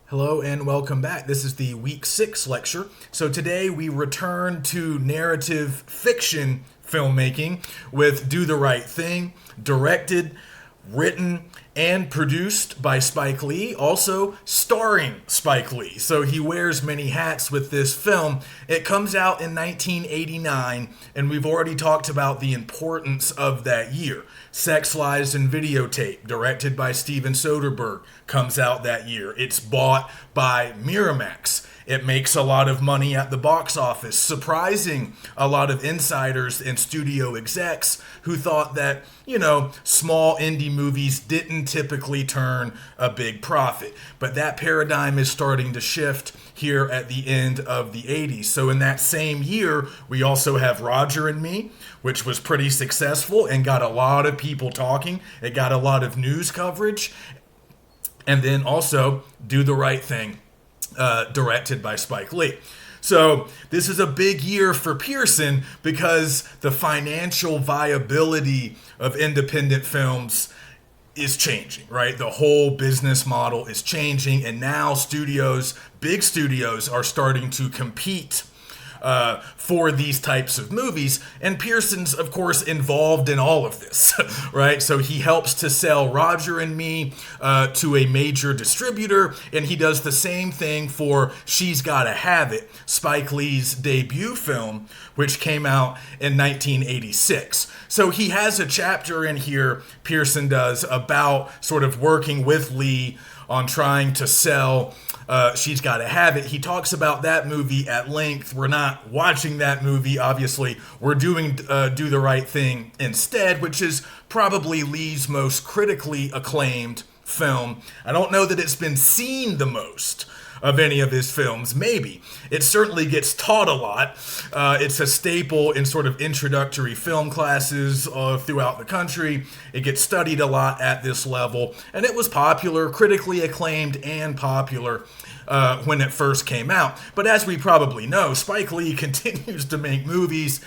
Hello and welcome back. This is the week 6 lecture. So today we return to narrative fiction filmmaking with Do the Right Thing, directed, written, and produced by Spike Lee, also starring Spike Lee. So he wears many hats with this film. It comes out in 1989, and we've already talked about the importance of that year. Sex, Lies, and Videotape, directed by Steven Soderbergh, comes out that year. It's bought by Miramax. It makes a lot of money at the box office, surprising a lot of insiders and studio execs who thought that, small indie movies didn't typically turn a big profit. But that paradigm is starting to shift here at the end of the 80s. So in that same year, we also have Roger and Me, which was pretty successful and got a lot of people talking. It got a lot of news coverage. And then also Do the Right Thing, directed by Spike Lee. So this is a big year for Pearson because the financial viability of independent films is changing, right? The whole business model is changing, and now big studios, are starting to compete for these types of movies. And Pearson's, of course, involved in all of this, right? So he helps to sell Roger and Me to a major distributor, and he does the same thing for She's Gotta Have It, Spike Lee's debut film, which came out in 1986. So he has a chapter in here, Pearson does, about sort of working with Lee on trying to sell She's Gotta Have It. He talks about that movie at length. We're not watching that movie, obviously. We're doing Do the Right Thing instead, which is probably Lee's most critically acclaimed film. I don't know that it's been seen the most of any of his films. Maybe. It certainly gets taught a lot. It's a staple in sort of introductory film classes throughout the country. It gets studied a lot at this level. And it was popular, critically acclaimed, and popular when it first came out. But as we probably know, Spike Lee continues to make movies.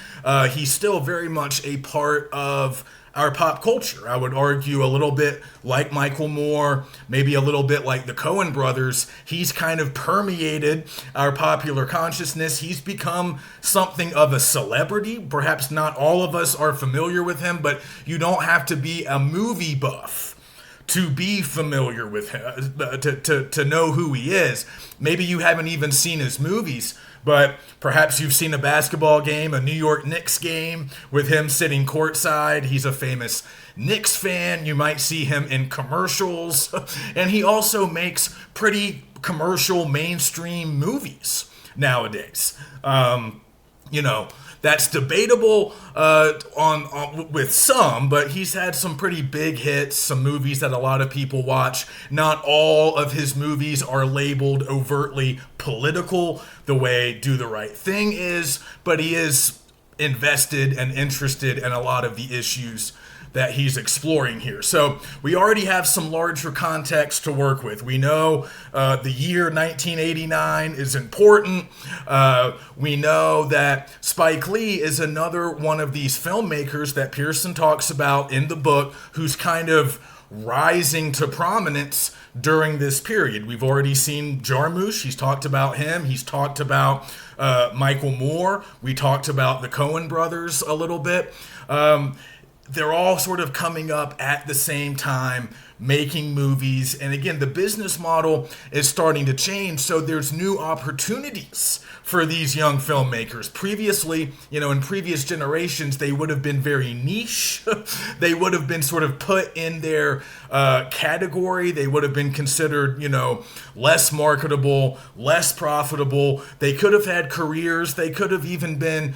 He's still very much a part of our pop culture. I would argue a little bit like Michael Moore, maybe a little bit like the Coen brothers. He's kind of permeated our popular consciousness. He's become something of a celebrity. Perhaps not all of us are familiar with him, but you don't have to be a movie buff to be familiar with him, to know who he is. Maybe you haven't even seen his movies, but perhaps you've seen a basketball game, a New York Knicks game, with him sitting courtside. He's a famous Knicks fan. You might see him in commercials. And he also makes pretty commercial mainstream movies nowadays. That's debatable with some, but he's had some pretty big hits, some movies that a lot of people watch. Not all of his movies are labeled overtly political the way Do the Right Thing is, but he is invested and interested in a lot of the issues that he's exploring here. So we already have some larger context to work with. We know the year 1989 is important. We know that Spike Lee is another one of these filmmakers that Pearson talks about in the book who's kind of rising to prominence during this period. We've already seen Jarmusch. He's talked about him. He's talked about Michael Moore. We talked about the Coen brothers a little bit. They're all sort of coming up at the same time, making movies. And again, the business model is starting to change. So there's new opportunities for these young filmmakers. Previously, in previous generations, they would have been very niche. They would have been sort of put in their category. They would have been considered, less marketable, less profitable. They could have had careers. They could have even been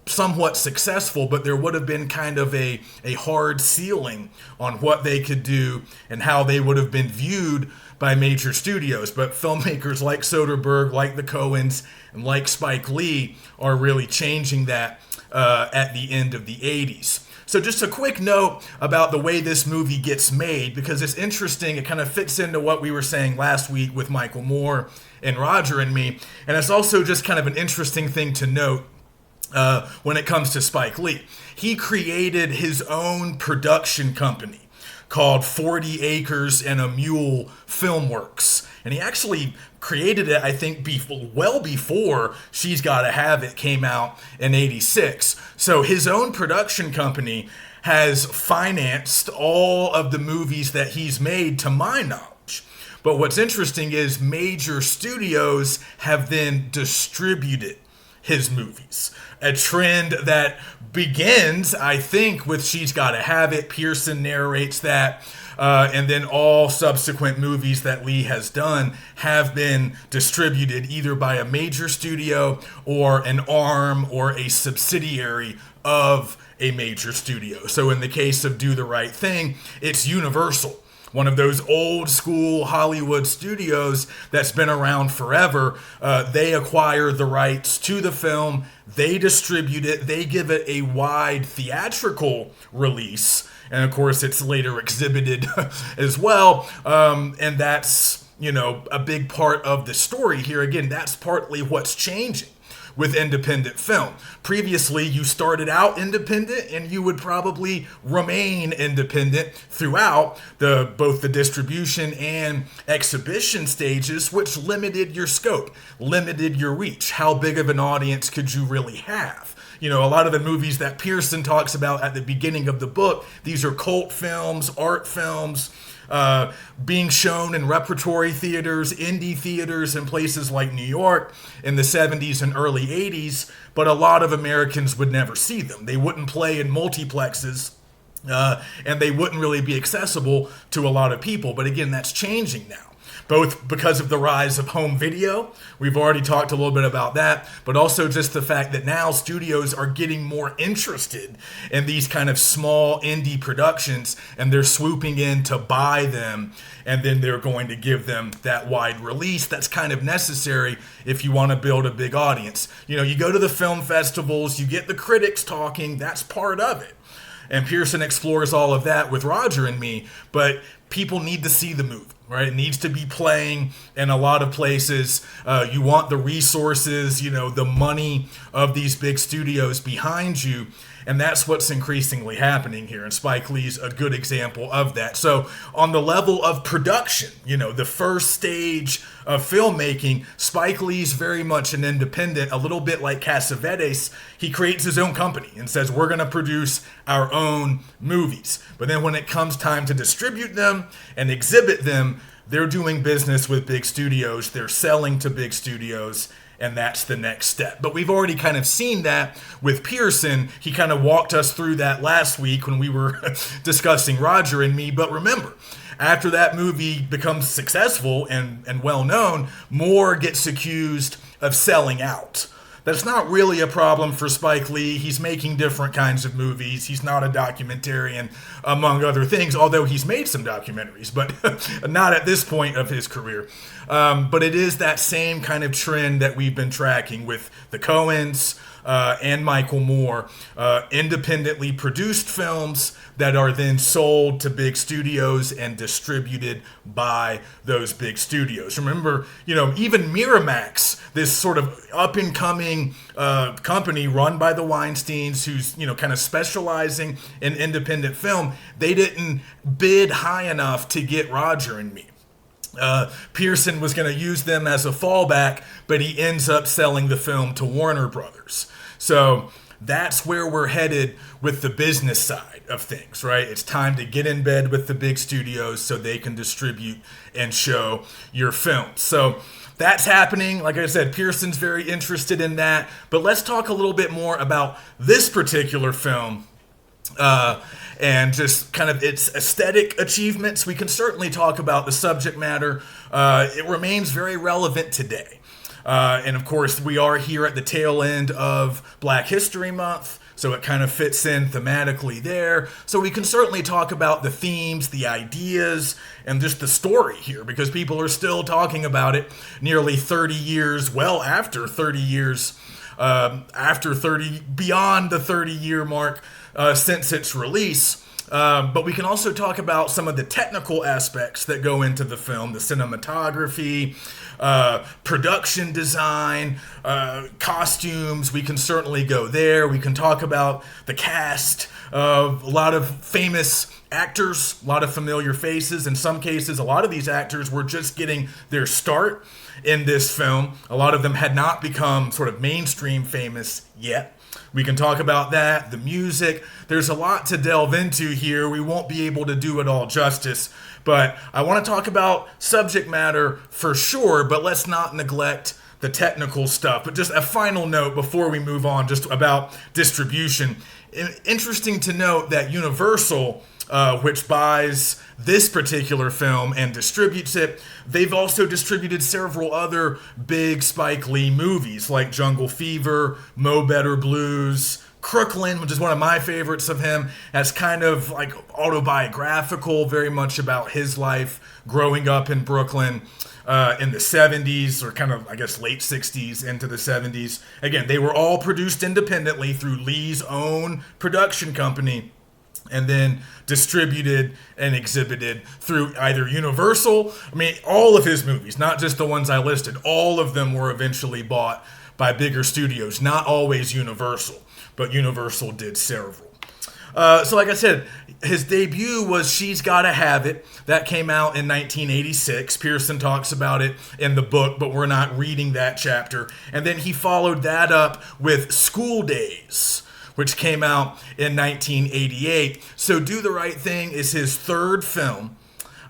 somewhat successful, but there would have been kind of a hard ceiling on what they could do and how they would have been viewed by major studios. But filmmakers like Soderbergh, like the Coens, and like Spike Lee are really changing that at the end of the 80s. So just a quick note about the way this movie gets made, because it's interesting. It kind of fits into what we were saying last week with Michael Moore and Roger and Me. And it's also just kind of an interesting thing to note when it comes to Spike Lee. He created his own production company called 40 Acres and a Mule Filmworks. And he actually created it, I think, well before She's Gotta Have It came out in '86. So his own production company has financed all of the movies that he's made, to my knowledge. But what's interesting is major studios have then distributed his movies. A trend that begins, I think, with She's Gotta Have It. Pearson narrates that. And then all subsequent movies that Lee has done have been distributed either by a major studio or an arm or a subsidiary of a major studio. So in the case of Do the Right Thing, it's Universal, one of those old school Hollywood studios that's been around forever. They acquire the rights to the film, they distribute it, they give it a wide theatrical release, and of course it's later exhibited as well. And that's, a big part of the story here. Again, that's partly what's changing with independent film. Previously, you started out independent and you would probably remain independent throughout both the distribution and exhibition stages, which limited your scope, limited your reach. How big of an audience could you really have? A lot of the movies that Pearson talks about at the beginning of the book, these are cult films, art films, being shown in repertory theaters, indie theaters in places like New York in the 70s and early 80s, but a lot of Americans would never see them. They wouldn't play in multiplexes, and they wouldn't really be accessible to a lot of people. But again, that's changing now, both because of the rise of home video. We've already talked a little bit about that, but also just the fact that now studios are getting more interested in these kind of small indie productions, and they're swooping in to buy them, and then they're going to give them that wide release that's kind of necessary if you want to build a big audience. You go to the film festivals, you get the critics talking, that's part of it. And Pearson explores all of that with Roger and Me, but people need to see the movie, right? It needs to be playing in a lot of places. You want the resources, the money of these big studios behind you. And that's what's increasingly happening here. And Spike Lee's a good example of that. So on the level of production, the first stage of filmmaking, Spike Lee's very much an independent, a little bit like Cassavetes. He creates his own company and says, we're going to produce our own movies. But then when it comes time to distribute them and exhibit them, they're doing business with big studios. They're selling to big studios. And that's the next step. But we've already kind of seen that with Pearson. He kind of walked us through that last week when we were discussing Roger and Me. But remember, after that movie becomes successful and well-known, Moore gets accused of selling out. That's not really a problem for Spike Lee. He's making different kinds of movies. He's not a documentarian, among other things, although he's made some documentaries, but not at this point of his career. But it is that same kind of trend that we've been tracking with the Coens and Michael Moore, independently produced films that are then sold to big studios and distributed by those big studios. Remember, even Miramax, this sort of up-and-coming company run by the Weinsteins, who's, kind of specializing in independent film, they didn't bid high enough to get Roger and Me. Pearson was going to use them as a fallback, but he ends up selling the film to Warner Brothers. So that's where we're headed with the business side of things, right? It's time to get in bed with the big studios so they can distribute and show your films. So that's happening. Like I said, Pearson's very interested in that. But let's talk a little bit more about this particular film and just kind of its aesthetic achievements. We can certainly talk about the subject matter. It remains very relevant today. And of course, we are here at the tail end of Black History Month, so it kind of fits in thematically there. So we can certainly talk about the themes, the ideas, and just the story here, because people are still talking about it nearly 30 years, well after 30 years, beyond the 30-year mark since its release. But we can also talk about some of the technical aspects that go into the film, the cinematography, production design, costumes. We can certainly go there. We can talk about the cast, A lot of famous actors, a lot of familiar faces. In some cases, a lot of these actors were just getting their start in this film. A lot of them had not become sort of mainstream famous yet. We can talk about that, the music. There's a lot to delve into here. We won't be able to do it all justice, but I want to talk about subject matter for sure, but let's not neglect the technical stuff. But just a final note before we move on, just about distribution. Interesting to note that Universal, which buys this particular film and distributes it, they've also distributed several other big Spike Lee movies like Jungle Fever, Mo Better Blues, Crooklyn, which is one of my favorites of him, as kind of like autobiographical, very much about his life growing up in Brooklyn in the 70s, or kind of, I guess, late 60s into the 70s. Again, they were all produced independently through Lee's own production company, and then distributed and exhibited through either Universal. I mean, all of his movies, not just the ones I listed, all of them were eventually bought by bigger studios, not always Universal, but Universal did several. So like I said, his debut was She's Gotta Have It. That came out in 1986. Pearson talks about it in the book, but we're not reading that chapter. And then he followed that up with School Days, which came out in 1988. So Do the Right Thing is his third film.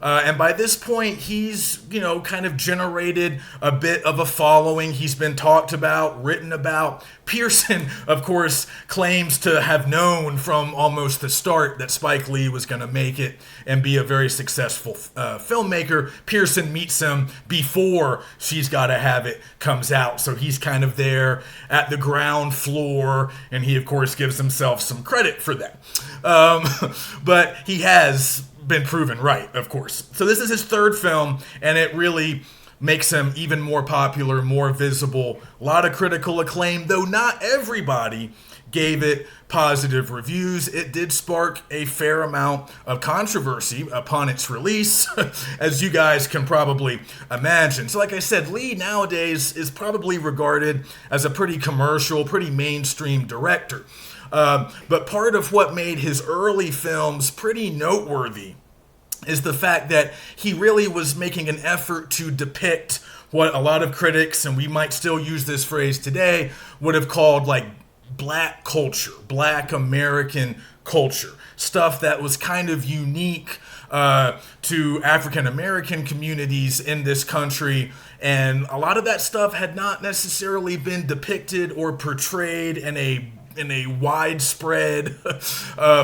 And by this point, he's, kind of generated a bit of a following. He's been talked about, written about. Pearson, of course, claims to have known from almost the start that Spike Lee was going to make it and be a very successful filmmaker. Pearson meets him before She's Gotta Have It comes out. So he's kind of there at the ground floor, and he, of course, gives himself some credit for that. But he has been proven right, of course. So this is his third film, and it really makes him even more popular, more visible. A lot of critical acclaim, though not everybody gave it positive reviews. It did spark a fair amount of controversy upon its release, as you guys can probably imagine. So like I said, Lee nowadays is probably regarded as a pretty commercial, pretty mainstream director. But part of what made his early films pretty noteworthy is the fact that he really was making an effort to depict what a lot of critics, and we might still use this phrase today, would have called like black culture, black American culture. Stuff that was kind of unique to African American communities in this country. And a lot of that stuff had not necessarily been depicted or portrayed in a widespread,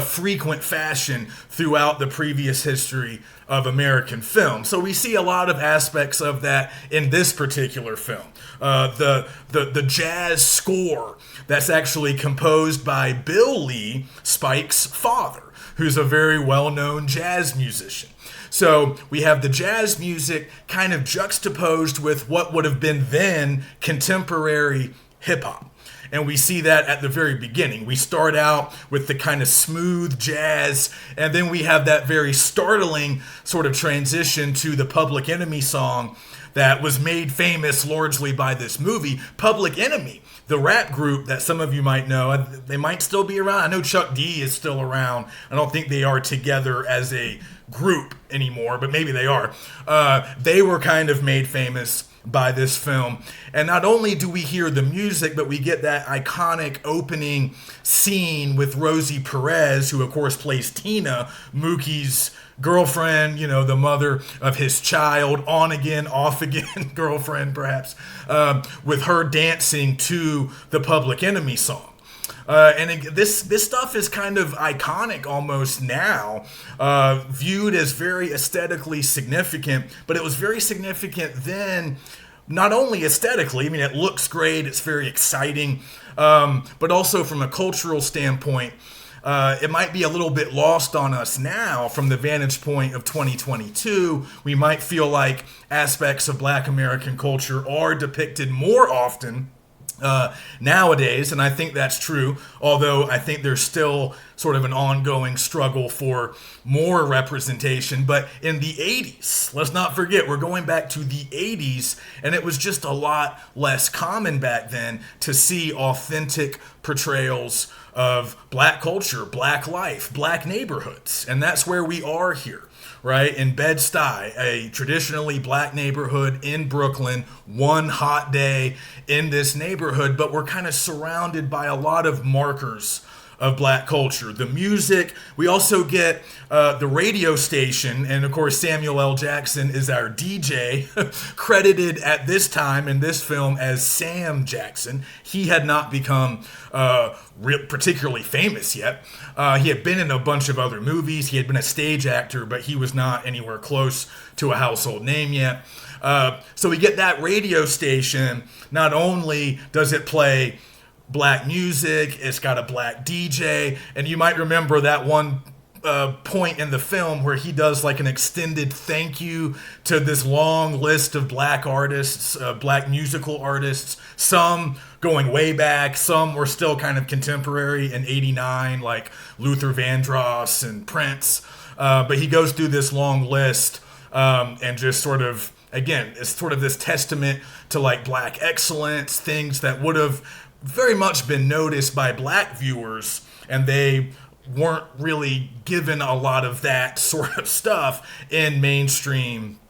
frequent fashion throughout the previous history of American film. So we see a lot of aspects of that in this particular film. The jazz score that's actually composed by Bill Lee, Spike's father, who's a very well-known jazz musician. So we have the jazz music kind of juxtaposed with what would have been then contemporary hip-hop. And we see that at the very beginning. We start out with the kind of smooth jazz, and then we have that very startling sort of transition to the Public Enemy song that was made famous largely by this movie. Public Enemy, the rap group that some of you might know, they might still be around. I know Chuck D is still around. I don't think they are together as a group anymore, but maybe they are. They were kind of made famous by this film. And not only do we hear the music, but we get that iconic opening scene with Rosie Perez, who of course plays Tina, Mookie's girlfriend, the mother of his child, on again, off again girlfriend perhaps, with her dancing to the Public Enemy song. And this stuff is kind of iconic almost now, viewed as very aesthetically significant, but it was very significant then, not only aesthetically, I mean, it looks great, it's very exciting, but also from a cultural standpoint, it might be a little bit lost on us now from the vantage point of 2022. We might feel like aspects of Black American culture are depicted more often Nowadays, and I think that's true, although I think there's still sort of an ongoing struggle for more representation. But in the 80s, let's not forget, we're going back to the 80s, and it was just a lot less common back then to see authentic portrayals of black culture, black life, black neighborhoods. And that's where we are here, right? In Bed-Stuy, a traditionally black neighborhood in Brooklyn, one hot day in this neighborhood, but we're kind of surrounded by a lot of markers of black culture. The music, we also get the radio station, and of course Samuel L. Jackson is our DJ, credited at this time in this film as Sam Jackson. He had not become particularly famous yet. He had been in a bunch of other movies. He had been a stage actor, but he was not anywhere close to a household name yet. So we get that radio station. Not only does it play black music, it's got a black DJ, and you might remember that one point in the film where he does like an extended thank you to this long list of black artists, black musical artists, some going way back, some were still kind of contemporary in '89, like Luther Vandross and Prince, but he goes through this long list and just sort of, again, it's sort of this testament to like black excellence, things that would have very much been noticed by black viewers, and they weren't really given a lot of that sort of stuff in mainstream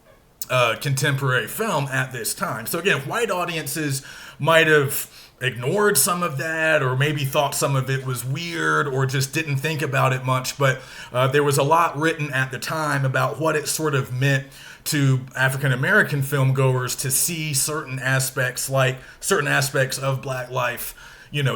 contemporary film at this time. So again, white audiences might have ignored some of that, or maybe thought some of it was weird, or just didn't think about it much, but there was a lot written at the time about what it sort of meant to African American filmgoers to see certain aspects of black life,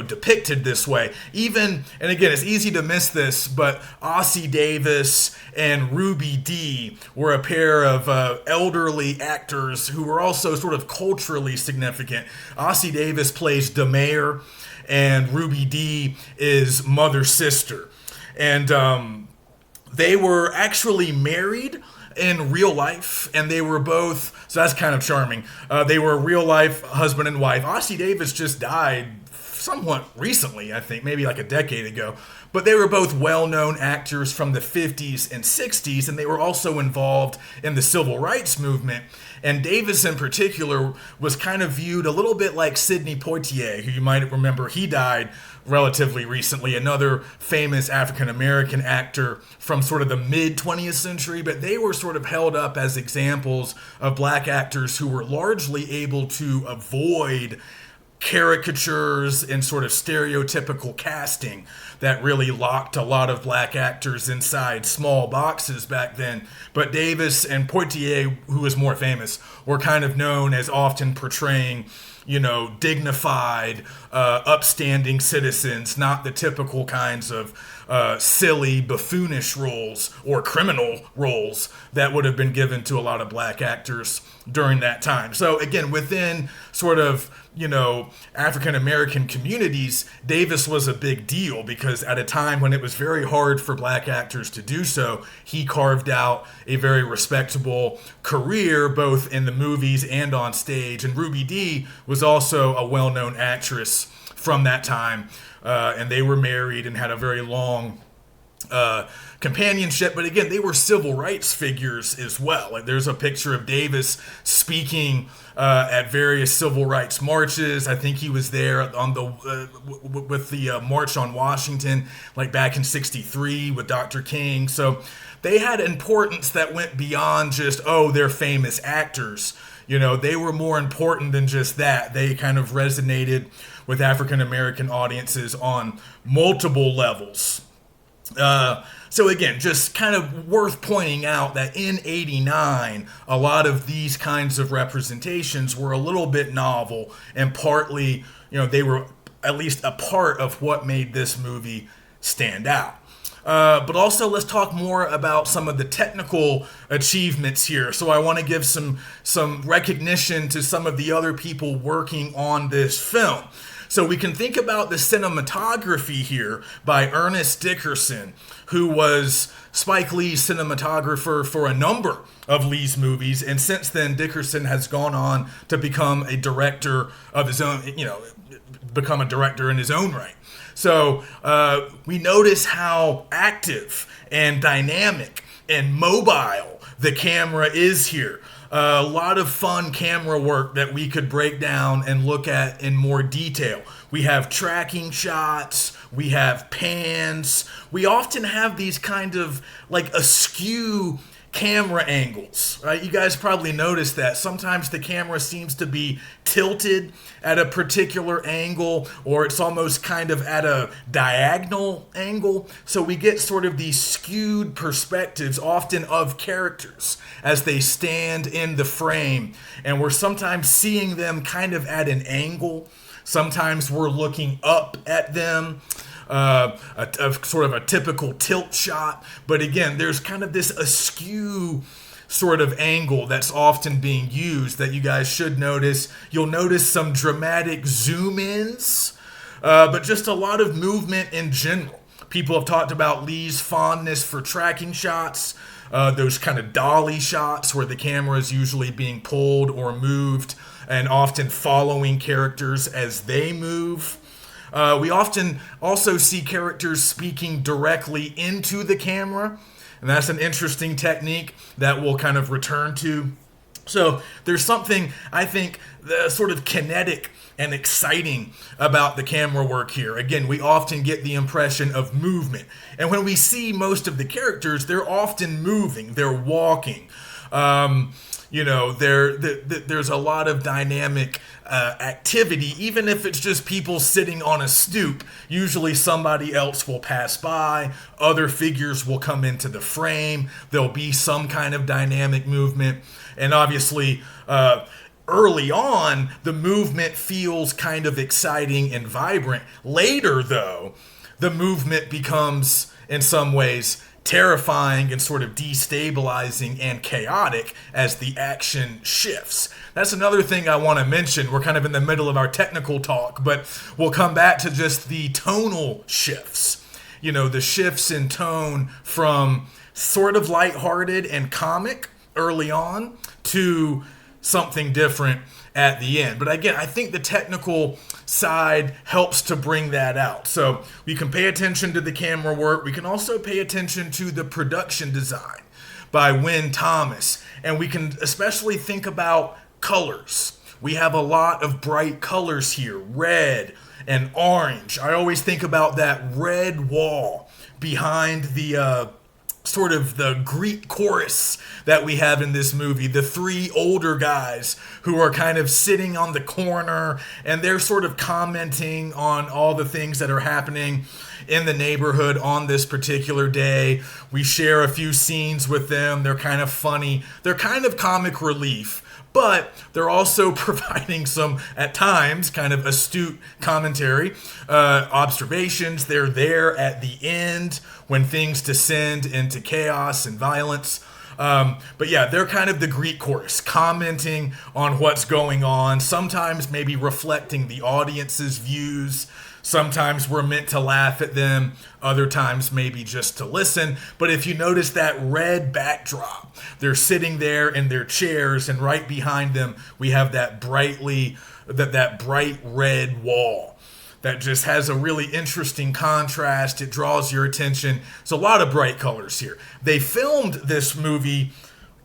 depicted this way. Even, and again, it's easy to miss this, but Ossie Davis and Ruby Dee were a pair of elderly actors who were also sort of culturally significant. Ossie Davis plays the mayor, and Ruby Dee is Mother's sister. And they were actually married in real life, and they were both, so that's kind of charming. They were real life husband and wife. Ossie Davis just died somewhat recently, I think, maybe like a decade ago. But they were both well-known actors from the 50s and 60s, and they were also involved in the civil rights movement. And Davis in particular was kind of viewed a little bit like Sidney Poitier, who you might remember, he died relatively recently, another famous African-American actor from sort of the mid-20th century, but they were sort of held up as examples of black actors who were largely able to avoid caricatures and sort of stereotypical casting that really locked a lot of black actors inside small boxes back then. But Davis and Poitier, who was more famous, were kind of known as often portraying, dignified, upstanding citizens, not the typical kinds of silly, buffoonish roles or criminal roles that would have been given to a lot of black actors during that time. So again, within sort of, African American communities, Davis was a big deal because at a time when it was very hard for black actors to do so, he carved out a very respectable career both in the movies and on stage. And Ruby Dee was also a well-known actress from that time, and they were married and had a very long companionship. But again, they were civil rights figures as well. Like there's a picture of Davis speaking at various civil rights marches. I think he was there on the with the March on Washington, like back in '63 with Dr. King. So they had importance that went beyond just, they're famous actors. They were more important than just that. They kind of resonated with African American audiences on multiple levels. So again, just kind of worth pointing out that in '89, a lot of these kinds of representations were a little bit novel, and partly, they were at least a part of what made this movie stand out. But also, let's talk more about some of the technical achievements here. So I want to give some recognition to some of the other people working on this film. So we can think about the cinematography here by Ernest Dickerson, who was Spike Lee's cinematographer for a number of Lee's movies, and since then Dickerson has gone on to become a director of his own, become a director in his own right. So we notice how active and dynamic and mobile the camera is here. A lot of fun camera work that we could break down and look at in more detail. We have tracking shots, we have pans. We often have these kind of like askew camera angles, right? You guys probably noticed that. Sometimes the camera seems to be tilted at a particular angle, or it's almost kind of at a diagonal angle. So we get sort of these skewed perspectives, often of characters as they stand in the frame. And we're sometimes seeing them kind of at an angle. Sometimes we're looking up at them. Sort of a typical tilt shot. But again, there's kind of this askew sort of angle that's often being used that you guys should notice. You'll notice some dramatic zoom ins, but just a lot of movement in general. People have talked about Lee's fondness for tracking shots, those kind of dolly shots where the camera is usually being pulled or moved and often following characters as they move. We often also see characters speaking directly into the camera, and that's an interesting technique that we'll kind of return to. So there's something, I think, sort of kinetic and exciting about the camera work here. Again, we often get the impression of movement. And when we see most of the characters, they're often moving, they're walking. There's a lot of dynamic activity, even if it's just people sitting on a stoop. Usually somebody else will pass by, other figures will come into the frame, there'll be some kind of dynamic movement, and obviously early on the movement feels kind of exciting and vibrant. Later though, the movement becomes in some ways terrifying and sort of destabilizing and chaotic as the action shifts. That's another thing I want to mention. We're kind of in the middle of our technical talk, but we'll come back to just the tonal shifts. The shifts in tone from sort of lighthearted and comic early on to something different at the end. But again, I think the technical side helps to bring that out. So we can pay attention to the camera work. We can also pay attention to the production design by Wynn Thomas. And we can especially think about colors. We have a lot of bright colors here, red and orange. I always think about that red wall behind the sort of the Greek chorus that we have in this movie, the three older guys who are kind of sitting on the corner and they're sort of commenting on all the things that are happening in the neighborhood on this particular day. We share a few scenes with them. They're kind of funny. They're kind of comic relief, but they're also providing some, at times, kind of astute commentary, observations. They're there at the end when things descend into chaos and violence. But yeah, they're kind of the Greek chorus, commenting on what's going on, sometimes maybe reflecting the audience's views. Sometimes we're meant to laugh at them, other times maybe just to listen. But if you notice that red backdrop, they're sitting there in their chairs, and right behind them we have that bright red wall that just has a really interesting contrast. It draws your attention. It's a lot of bright colors here. They filmed this movie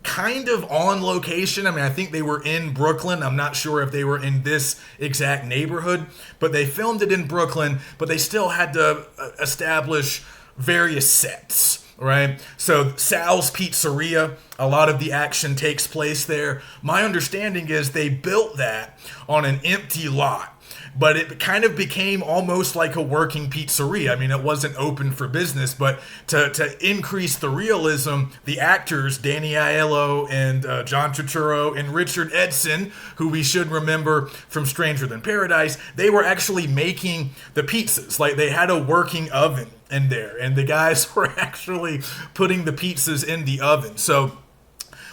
kind of on location. I mean, I think they were in Brooklyn. I'm not sure if they were in this exact neighborhood, but they filmed it in Brooklyn, but they still had to establish various sets, right? So Sal's Pizzeria, a lot of the action takes place there. My understanding is they built that on an empty lot, but it kind of became almost like a working pizzeria. I mean, it wasn't open for business, but to increase the realism, the actors, Danny Aiello and John Turturro and Richard Edson, who we should remember from Stranger Than Paradise, they were actually making the pizzas. Like, they had a working oven in there, and the guys were actually putting the pizzas in the oven. So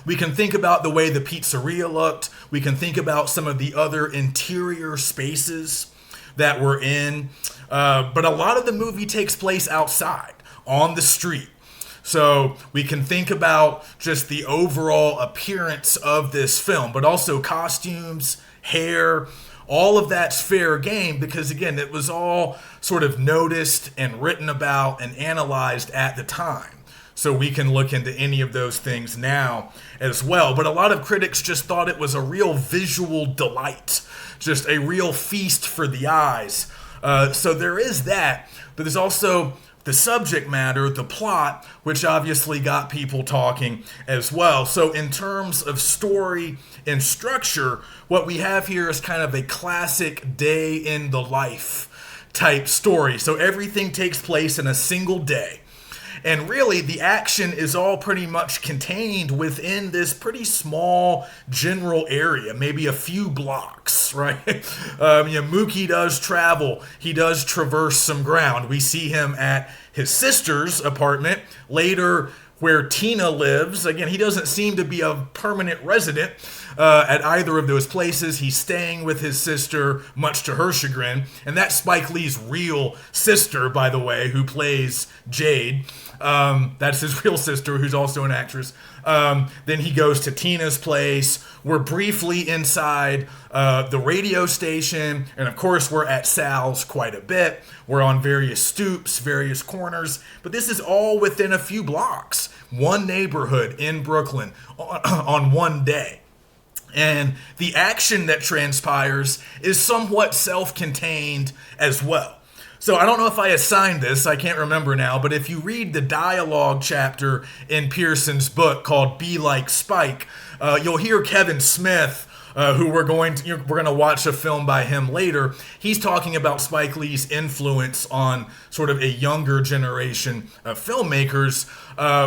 we can think about the way the pizzeria looked. We can think about some of the other interior spaces that we're in. But a lot of the movie takes place outside, on the street. So we can think about just the overall appearance of this film, but also costumes, hair, all of that's fair game because, again, it was all sort of noticed and written about and analyzed at the time. So we can look into any of those things now as well. But a lot of critics just thought it was a real visual delight, just a real feast for the eyes. So there is that, but there's also the subject matter, the plot, which obviously got people talking as well. So in terms of story and structure, what we have here is kind of a classic day in the life type story. So everything takes place in a single day. And really, the action is all pretty much contained within this pretty small general area, maybe a few blocks, right? Mookie does travel. He does traverse some ground. We see him at his sister's apartment. Later, where Tina lives. Again, he doesn't seem to be a permanent resident at either of those places. He's staying with his sister, much to her chagrin. And that's Spike Lee's real sister, by the way, who plays Jade. That's his real sister, who's also an actress. Then he goes to Tina's place. We're briefly inside the radio station. And of course, we're at Sal's quite a bit. We're on various stoops, various corners. But this is all within a few blocks. One neighborhood in Brooklyn on one day. And the action that transpires is somewhat self-contained as well. So I don't know if I assigned this, I can't remember now, but if you read the dialogue chapter in Pearson's book called Be Like Spike, you'll hear Kevin Smith, who we're going to watch a film by him later. He's talking about Spike Lee's influence on sort of a younger generation of filmmakers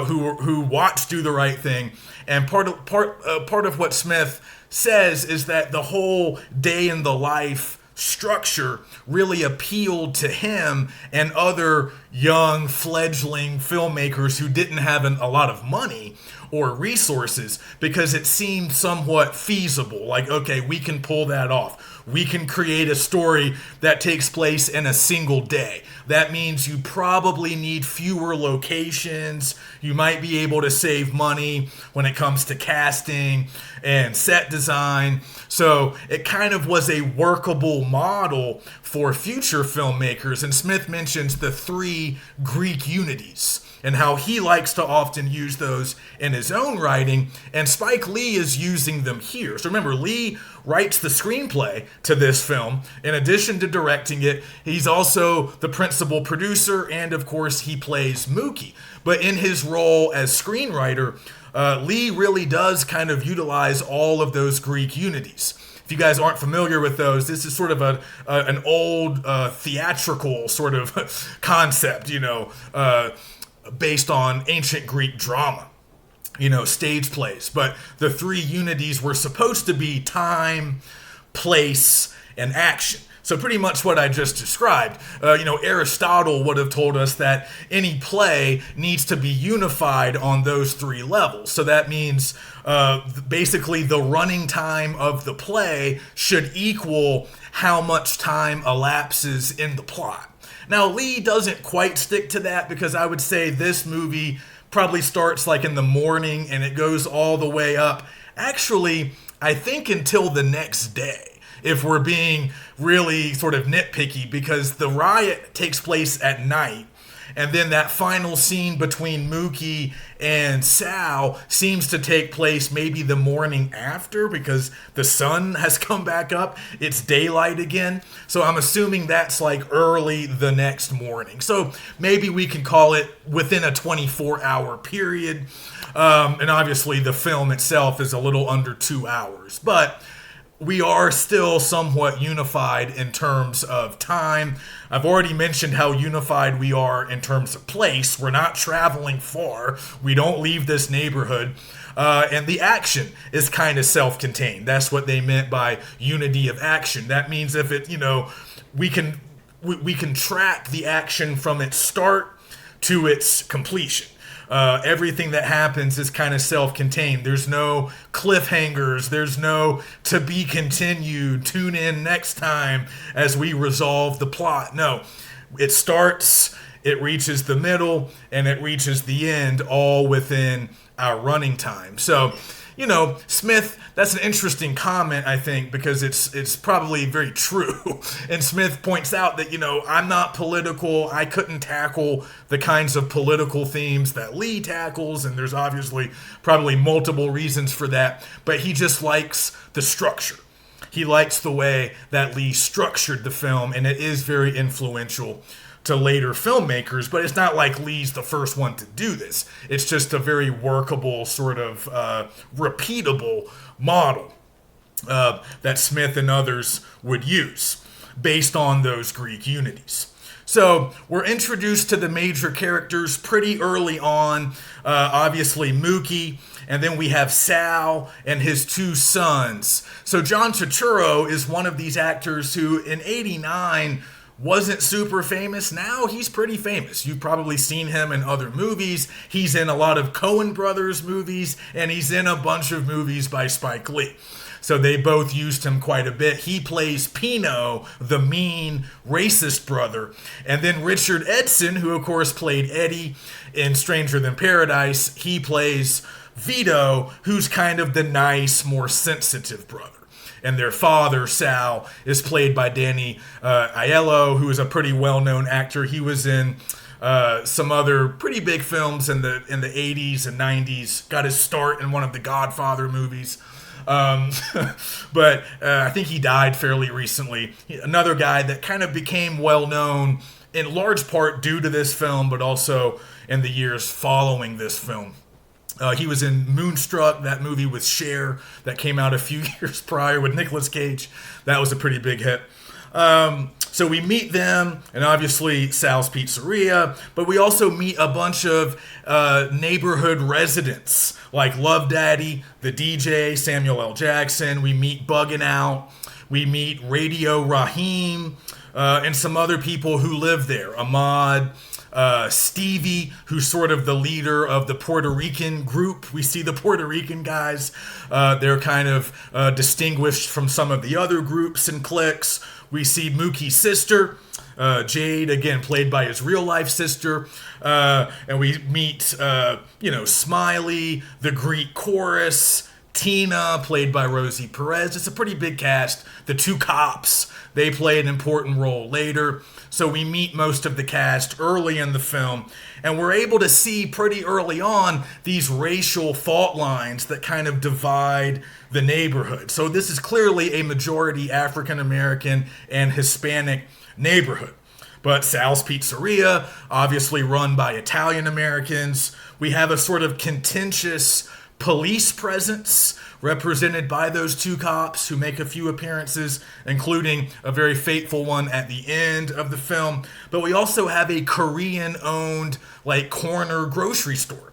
who watch Do the Right Thing. And part of what Smith says is that the whole day in the life structure really appealed to him and other young fledgling filmmakers who didn't have a lot of money or resources because it seemed somewhat feasible. Like, okay, we can pull that off. We can create a story that takes place in a single day. That means you probably need fewer locations. You might be able to save money when it comes to casting and set design. So it kind of was a workable model for future filmmakers. And Smith mentions the 3 Greek unities and how he likes to often use those in his own writing, and Spike Lee is using them here. So remember, Lee writes the screenplay to this film. In addition to directing it, he's also the principal producer, and of course, he plays Mookie. But in his role as screenwriter, Lee really does kind of utilize all of those Greek unities. If you guys aren't familiar with those, this is sort of an old theatrical sort of concept, based on ancient Greek drama, stage plays. But the 3 unities were supposed to be time, place, and action. So pretty much what I just described. Aristotle would have told us that any play needs to be unified on those 3 levels. So that means basically the running time of the play should equal how much time elapses in the plot. Now, Lee doesn't quite stick to that because I would say this movie probably starts like in the morning and it goes all the way up. Actually, I think until the next day, if we're being really sort of nitpicky, because the riot takes place at night. And then that final scene between Mookie and Sal seems to take place maybe the morning after because the sun has come back up. It's daylight again. So I'm assuming that's like early the next morning. So maybe we can call it within a 24-hour period. And obviously the film itself is a little under 2 hours. But we are still somewhat unified in terms of time. I've already mentioned how unified we are in terms of place. We're not traveling far. We don't leave this neighborhood. And the action is kind of self-contained. That's what they meant by unity of action. That means if it, we can track the action from its start to its completion. Everything that happens is kind of self-contained. There's no cliffhangers. There's no to be continued. Tune in next time as we resolve the plot. No, it starts, it reaches the middle, and it reaches the end all within our running time. So, Smith, that's an interesting comment, I think, because it's probably very true. And Smith points out that, I'm not political. I couldn't tackle the kinds of political themes that Lee tackles, and there's obviously probably multiple reasons for that, but he just likes the structure. He likes the way that Lee structured the film, and it is very influential to later filmmakers, but it's not like Lee's the first one to do this. It's just a very workable, sort of repeatable model that Smith and others would use based on those Greek unities. So we're introduced to the major characters pretty early on, obviously Mookie, and then we have Sal and his two sons. So John Turturro is one of these actors who in '89 wasn't super famous. Now he's pretty famous. You've probably seen him in other movies. He's in a lot of Coen Brothers movies, and he's in a bunch of movies by Spike Lee. So they both used him quite a bit. He plays Pino, the mean, racist brother. And then Richard Edson, who of course played Eddie in Stranger Than Paradise, he plays Vito, who's kind of the nice, more sensitive brother. And their father, Sal, is played by Danny Aiello, who is a pretty well-known actor. He was in some other pretty big films in the 80s and 90s. Got his start in one of the Godfather movies. But I think he died fairly recently. Another guy that kind of became well-known in large part due to this film, but also in the years following this film. He was in Moonstruck, that movie with Cher that came out a few years prior with Nicolas Cage. That was a pretty big hit. So we meet them, and obviously Sal's Pizzeria, but we also meet a bunch of neighborhood residents, like Love Daddy, the DJ, Samuel L. Jackson. We meet Buggin' Out. We meet Radio Raheem, and some other people who live there. Ahmad, Stevie, who's sort of the leader of the Puerto Rican group. We see the Puerto Rican guys. They're kind of distinguished from some of the other groups and cliques. We see Mookie's sister, Jade, again, played by his real-life sister. And we meet, Smiley, the Greek chorus, Tina, played by Rosie Perez. It's a pretty big cast. The two cops, they play an important role later. So we meet most of the cast early in the film, and we're able to see pretty early on these racial fault lines that kind of divide the neighborhood. So this is clearly a majority African American and Hispanic neighborhood. But Sal's Pizzeria, obviously run by Italian Americans. We have a sort of contentious police presence represented by those two cops who make a few appearances, including a very fateful one at the end of the film. But we also have a Korean-owned, corner grocery store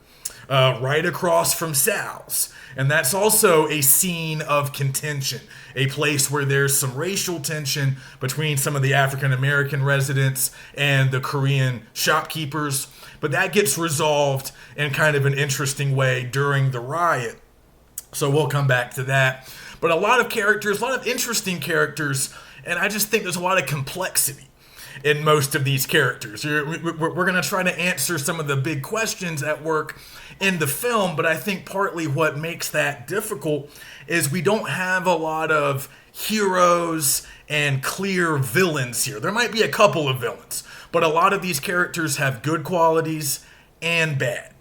right across from Sal's. And that's also a scene of contention, a place where there's some racial tension between some of the African-American residents and the Korean shopkeepers. But that gets resolved in kind of an interesting way during the riot. So we'll come back to that. But a lot of characters, a lot of interesting characters, and I just think there's a lot of complexity in most of these characters. We're going to try to answer some of the big questions at work in the film, but I think partly what makes that difficult is we don't have a lot of heroes and clear villains here. There might be a couple of villains, but a lot of these characters have good qualities and bad.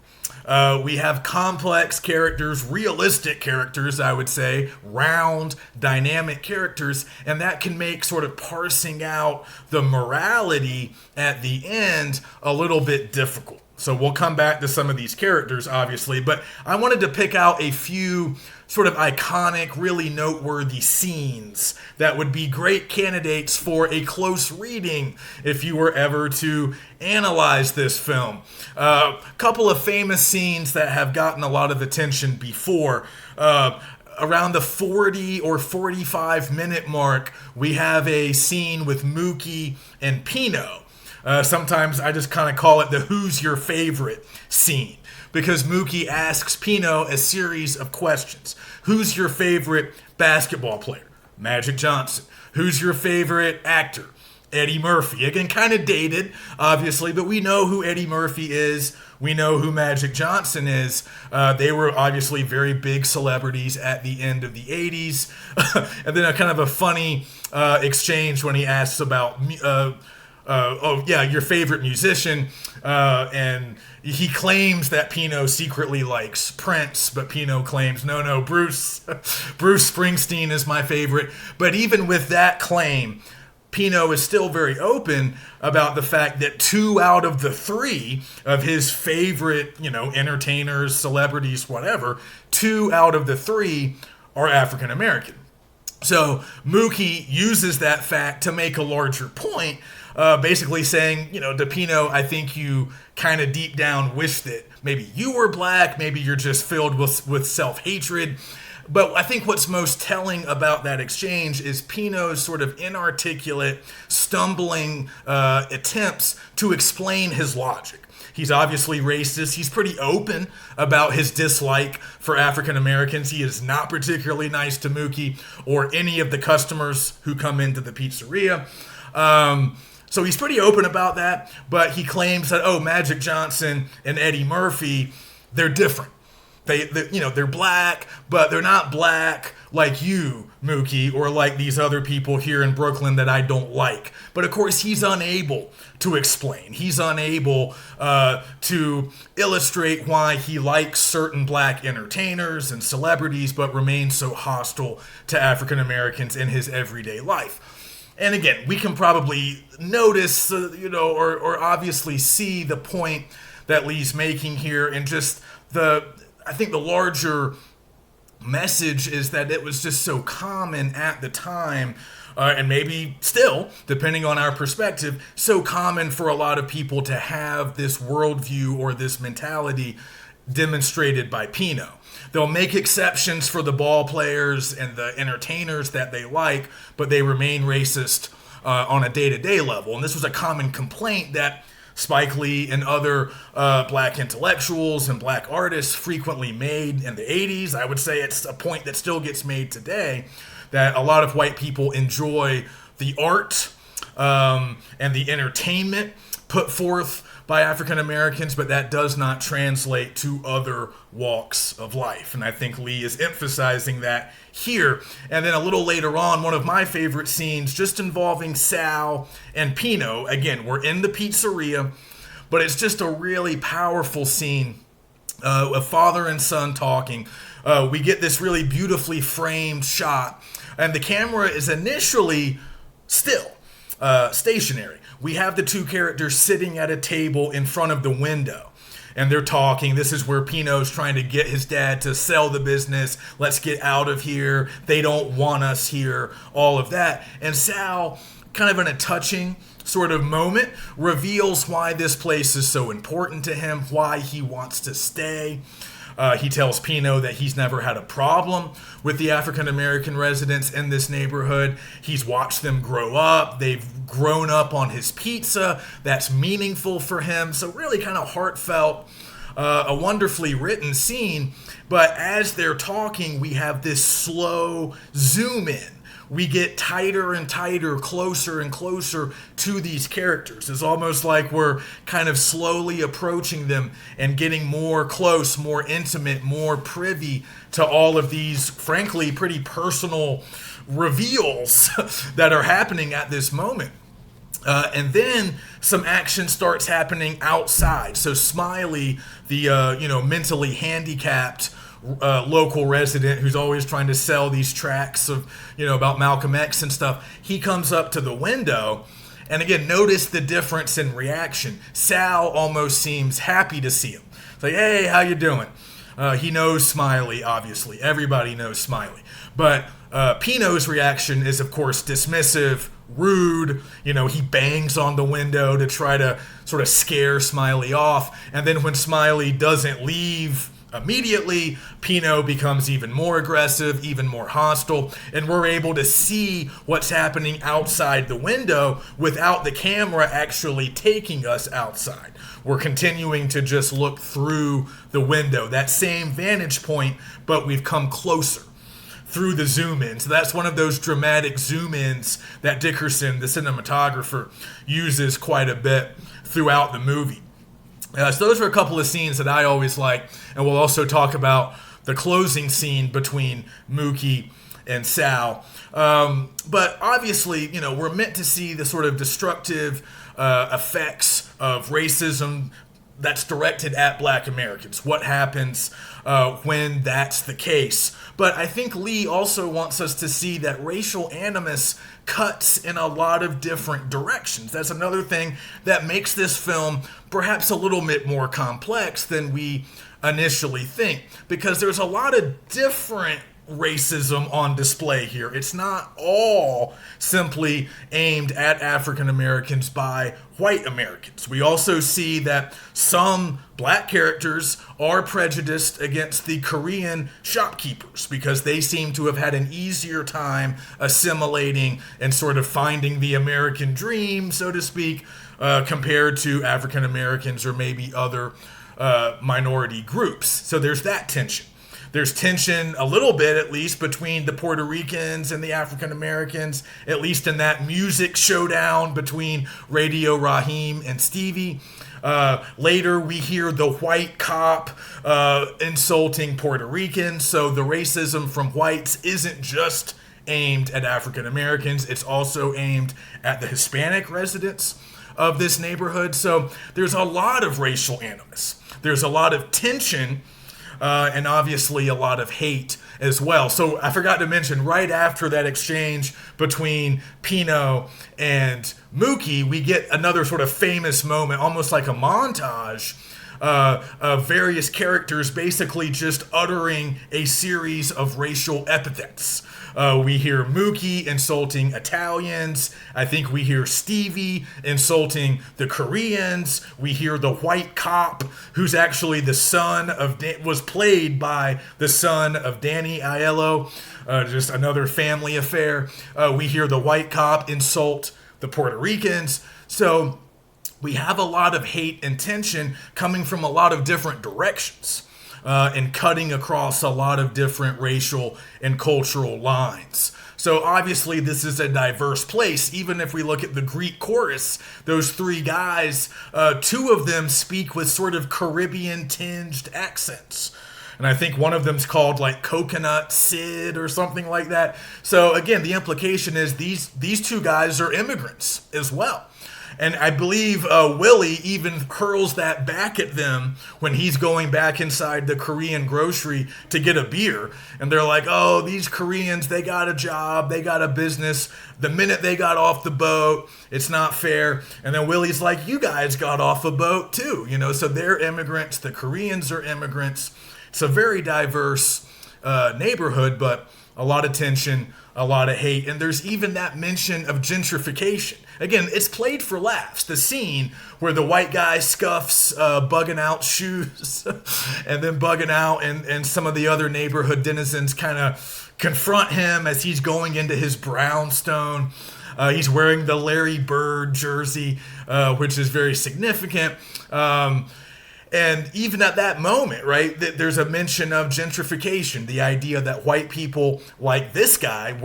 We have complex characters, realistic characters, I would say, round, dynamic characters, and that can make sort of parsing out the morality at the end a little bit difficult. So we'll come back to some of these characters, obviously, but I wanted to pick out a few sort of iconic, really noteworthy scenes that would be great candidates for a close reading if you were ever to analyze this film. A couple of famous scenes that have gotten a lot of attention before. Around the 40 or 45 minute mark, we have a scene with Mookie and Pino. Sometimes I just kind of call it the who's your favorite scene. because Mookie asks Pino a series of questions. Who's your favorite basketball player? Magic Johnson. Who's your favorite actor? Eddie Murphy. Again, kind of dated, obviously, but we know who Eddie Murphy is. We know who Magic Johnson is. They were obviously very big celebrities at the end of the 80s. And then a kind of a funny exchange when he asks about, your favorite musician. And he claims that Pino secretly likes Prince, but Pino claims, no, Bruce Springsteen is my favorite. But even with that claim, Pino is still very open about the fact that 2 out of the 3 of his favorite, entertainers, celebrities, whatever, 2 out of the 3 are African American. So Mookie uses that fact to make a larger point, basically saying, to Pino, I think you kind of deep down wish that maybe you were black, maybe you're just filled with self-hatred. But I think what's most telling about that exchange is Pino's sort of inarticulate, stumbling attempts to explain his logic. He's obviously racist. He's pretty open about his dislike for African Americans. He is not particularly nice to Mookie or any of the customers who come into the pizzeria. So he's pretty open about that, but he claims that, Magic Johnson and Eddie Murphy, they're different. They're black, but they're not black like you, Mookie, or like these other people here in Brooklyn that I don't like. But of course, he's unable to explain. He's unable to illustrate why he likes certain black entertainers and celebrities, but remains so hostile to African Americans in his everyday life. And again, we can probably notice, or obviously see the point that Lee's making here, and just I think the larger message is that it was just so common at the time, and maybe still, depending on our perspective, so common for a lot of people to have this worldview or this mentality demonstrated by Pino. They'll make exceptions for the ball players and the entertainers that they like, but they remain racist on a day-to-day level. And this was a common complaint that Spike Lee and other black intellectuals and black artists frequently made in the 80s. I would say it's a point that still gets made today, that a lot of white people enjoy the art and the entertainment put forth by African Americans, but that does not translate to other walks of life. And I think Lee is emphasizing that here. And then a little later on, one of my favorite scenes just involving Sal and Pino. Again, we're in the pizzeria, but it's just a really powerful scene of father and son talking. We get this really beautifully framed shot, and the camera is initially still, stationary. We have the 2 characters sitting at a table in front of the window, and they're talking. This is where Pino's trying to get his dad to sell the business. Let's get out of here. They don't want us here. All of that. And Sal, kind of in a touching sort of moment, reveals why this place is so important to him, why he wants to stay. He tells Pino that he's never had a problem with the African American residents in this neighborhood. He's watched them grow up. They've grown up on his pizza. That's meaningful for him. So really kind of heartfelt, a wonderfully written scene. But as they're talking, we have this slow zoom in. We get tighter and tighter, closer and closer to these characters. It's almost like we're kind of slowly approaching them and getting more close, more intimate, more privy to all of these, frankly, pretty personal reveals that are happening at this moment. And then some action starts happening outside. So Smiley, the mentally handicapped local resident who's always trying to sell these tracts of, about Malcolm X and stuff, he comes up to the window. And again, notice the difference in reaction. Sal almost seems happy to see him. It's like, hey, how you doing? He knows Smiley, obviously. Everybody knows Smiley. But Pino's reaction is, of course, dismissive, rude. He bangs on the window to try to sort of scare Smiley off. And then when Smiley doesn't leave immediately, Pino becomes even more aggressive, even more hostile, and we're able to see what's happening outside the window without the camera actually taking us outside. We're continuing to just look through the window, that same vantage point, but we've come closer through the zoom in. So that's one of those dramatic zoom ins that Dickerson, the cinematographer, uses quite a bit throughout the movie. So those are a couple of scenes that I always like, and we'll also talk about the closing scene between Mookie and Sal. But obviously, we're meant to see the sort of destructive effects of racism that's directed at Black Americans. What happens when that's the case? But I think Lee also wants us to see that racial animus cuts in a lot of different directions. That's another thing that makes this film perhaps a little bit more complex than we initially think, because there's a lot of different racism on display here. It's not all simply aimed at African Americans by white Americans. We also see that some black characters are prejudiced against the Korean shopkeepers because they seem to have had an easier time assimilating and sort of finding the American dream, so to speak, compared to African Americans or maybe other minority groups. So there's that tension. There's tension a little bit, at least, between the Puerto Ricans and the African Americans, at least in that music showdown between Radio Raheem and Stevie. Later, we hear the white cop insulting Puerto Ricans. So the racism from whites isn't just aimed at African Americans. It's also aimed at the Hispanic residents of this neighborhood. So there's a lot of racial animus. There's a lot of tension and obviously a lot of hate as well. So I forgot to mention, right after that exchange between Pino and Mookie, we get another sort of famous moment, almost like a montage of various characters basically just uttering a series of racial epithets. We hear Mookie insulting Italians. I think we hear Stevie insulting the Koreans. We hear the white cop, who's actually the son of, was played by the son of Danny Aiello, just another family affair. We hear the white cop insult the Puerto Ricans. So we have a lot of hate and tension coming from a lot of different directions. And cutting across a lot of different racial and cultural lines. So obviously this is a diverse place. Even if we look at the Greek chorus, those three guys, two of them speak with sort of Caribbean tinged accents. And I think one of them's called like Coconut Sid or something like that. So again, the implication is these two guys are immigrants as well. And I believe Willie even hurls that back at them when he's going back inside the Korean grocery to get a beer. And they're like, oh, these Koreans, they got a job, they got a business. The minute they got off the boat, it's not fair. And then Willie's like, you guys got off a boat too. So they're immigrants, the Koreans are immigrants. It's a very diverse neighborhood, but a lot of tension, a lot of hate. And there's even that mention of gentrification. Again, it's played for laughs. The scene where the white guy scuffs Bugging Out shoes and then Bugging Out and some of the other neighborhood denizens kind of confront him as he's going into his brownstone. He's wearing the Larry Bird jersey, which is very significant. And even at that moment, right, there's a mention of gentrification, the idea that white people like this guy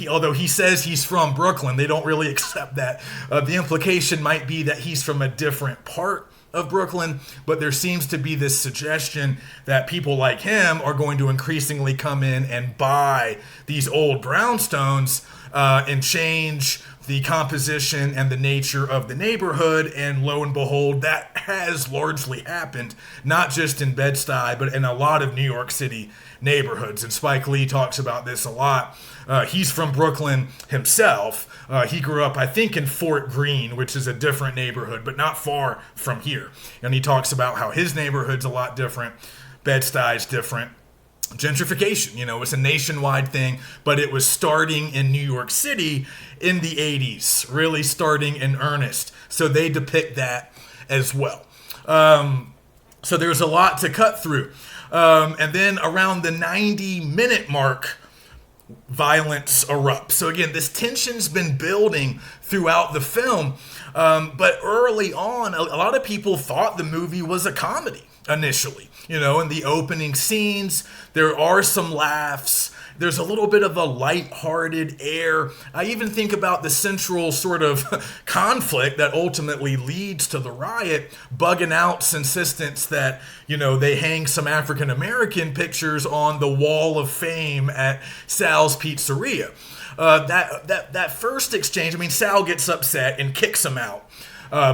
although he says he's from Brooklyn, they don't really accept that. The implication might be that he's from a different part of Brooklyn, but there seems to be this suggestion that people like him are going to increasingly come in and buy these old brownstones and change the composition and the nature of the neighborhood, and lo and behold, that has largely happened, not just in Bed-Stuy, but in a lot of New York City neighborhoods. And Spike Lee talks about this a lot. He's from Brooklyn himself. He grew up, I think, in Fort Greene, which is a different neighborhood, but not far from here. And he talks about how his neighborhood's a lot different. Bed-Stuy's different. Gentrification, it's a nationwide thing, but it was starting in New York City in the 80s, really starting in earnest. So they depict that as well. So there's a lot to cut through. And then around the 90-minute mark, violence erupts. So again, this tension's been building throughout the film. But early on, a lot of people thought the movie was a comedy initially. In the opening scenes, there are some laughs. There's a little bit of a light-hearted air. I even think about the central sort of conflict that ultimately leads to the riot, Bugging Out's insistence that, they hang some African-American pictures on the wall of fame at Sal's Pizzeria. That first exchange, Sal gets upset and kicks him out.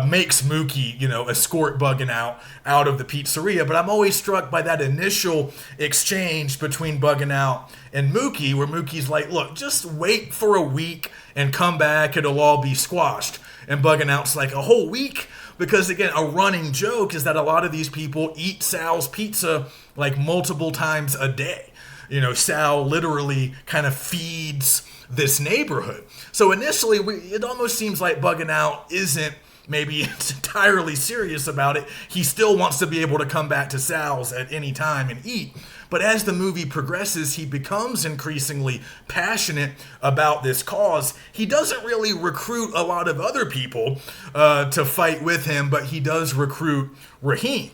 Makes Mookie, escort Bugging out of the pizzeria. But I'm always struck by that initial exchange between Bugging Out and Mookie, where Mookie's like, look, just wait for a week and come back, it'll all be squashed. And Bugging Out's like, a whole week? Because again, a running joke is that a lot of these people eat Sal's pizza like multiple times a day. Sal literally kind of feeds this neighborhood. So initially, it almost seems like Bugging Out isn't maybe it's entirely serious about it. He still wants to be able to come back to Sal's at any time and eat. But as the movie progresses, he becomes increasingly passionate about this cause. He doesn't really recruit a lot of other people to fight with him, but he does recruit Raheem,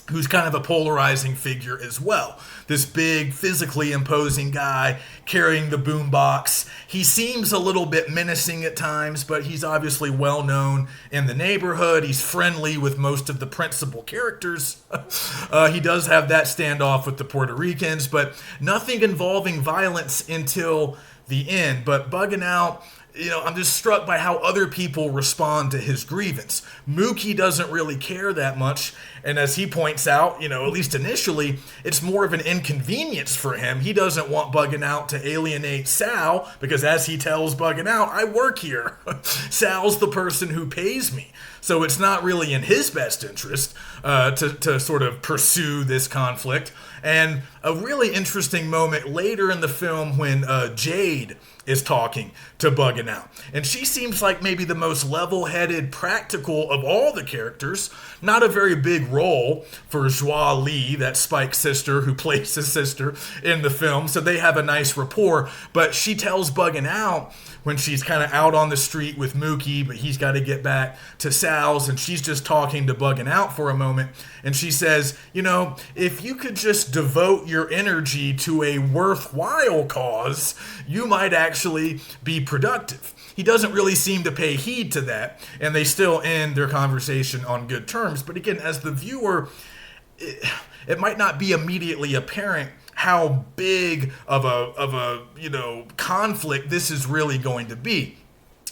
who's kind of a polarizing figure as well. This big, physically imposing guy carrying the boombox. He seems a little bit menacing at times, but he's obviously well known in the neighborhood. He's friendly with most of the principal characters. He does have that standoff with the Puerto Ricans, but nothing involving violence until the end. But Bugging Out, I'm just struck by how other people respond to his grievance. Mookie doesn't really care that much. And as he points out, at least initially, it's more of an inconvenience for him. He doesn't want Bugging Out to alienate Sal because, as he tells Bugging Out, I work here. Sal's the person who pays me. So it's not really in his best interest to sort of pursue this conflict. And a really interesting moment later in the film when Jade is talking to Bugging Out. And she seems like maybe the most level-headed, practical of all the characters. Not a very big role for Joie Lee, that Spike's sister who plays his sister in the film. So they have a nice rapport. But she tells Bugging Out when she's kind of out on the street with Mookie, but he's got to get back to Sal's, and she's just talking to Bugging Out for a moment. And she says, if you could just devote your energy to a worthwhile cause, you might actually be productive. He doesn't really seem to pay heed to that, and they still end their conversation on good terms. But again, as the viewer, it might not be immediately apparent how big of a conflict this is really going to be.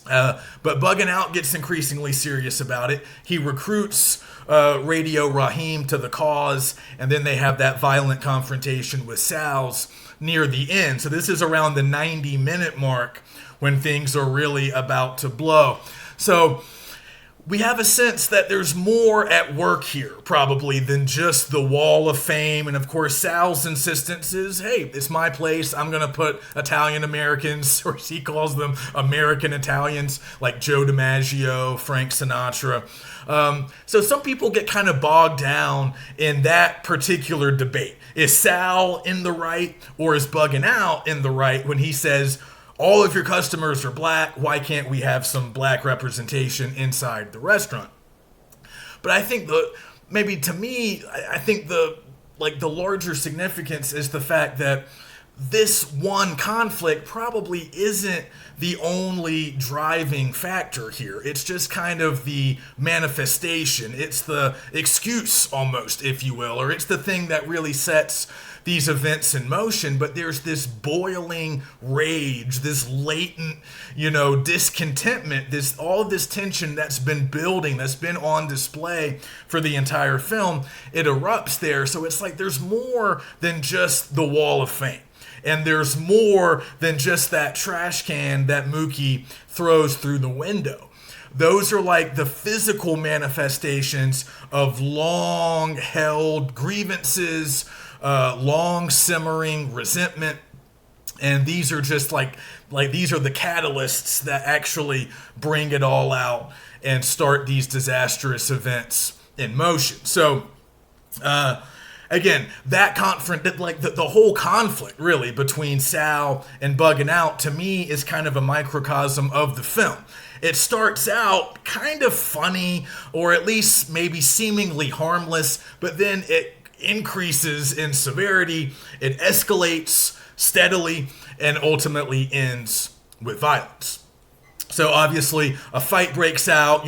But Bugging Out gets increasingly serious about it. He recruits Radio Raheem to the cause, and then they have that violent confrontation with Sal's near the end. So this is around the 90-minute mark when things are really about to blow. So we have a sense that there's more at work here, probably, than just the wall of fame. And of course, Sal's insistence is, hey, it's my place. I'm going to put Italian Americans, or as he calls them, American Italians, like Joe DiMaggio, Frank Sinatra. So some people get kind of bogged down in that particular debate. Is Sal in the right, or is Bugging Out in the right when he says, all of your customers are black, why can't we have some black representation inside the restaurant? But I think the larger significance is the fact that this one conflict probably isn't the only driving factor here. It's just kind of the manifestation. It's the excuse almost, if you will, or it's the thing that really sets these events in motion. But there's this boiling rage, this latent, discontentment, all of this tension that's been building, that's been on display for the entire film. It erupts there. So it's like there's more than just the wall of fame. And there's more than just that trash can that Mookie throws through the window. Those are like the physical manifestations of long-held grievances, long simmering resentment, and these are just like these are the catalysts that actually bring it all out and start these disastrous events in motion. So again, that the whole conflict really between Sal and Bugging Out to me is kind of a microcosm of the film. It starts out kind of funny, or at least maybe seemingly harmless, but then it increases in severity, it escalates steadily, and ultimately ends with violence. So obviously a fight breaks out,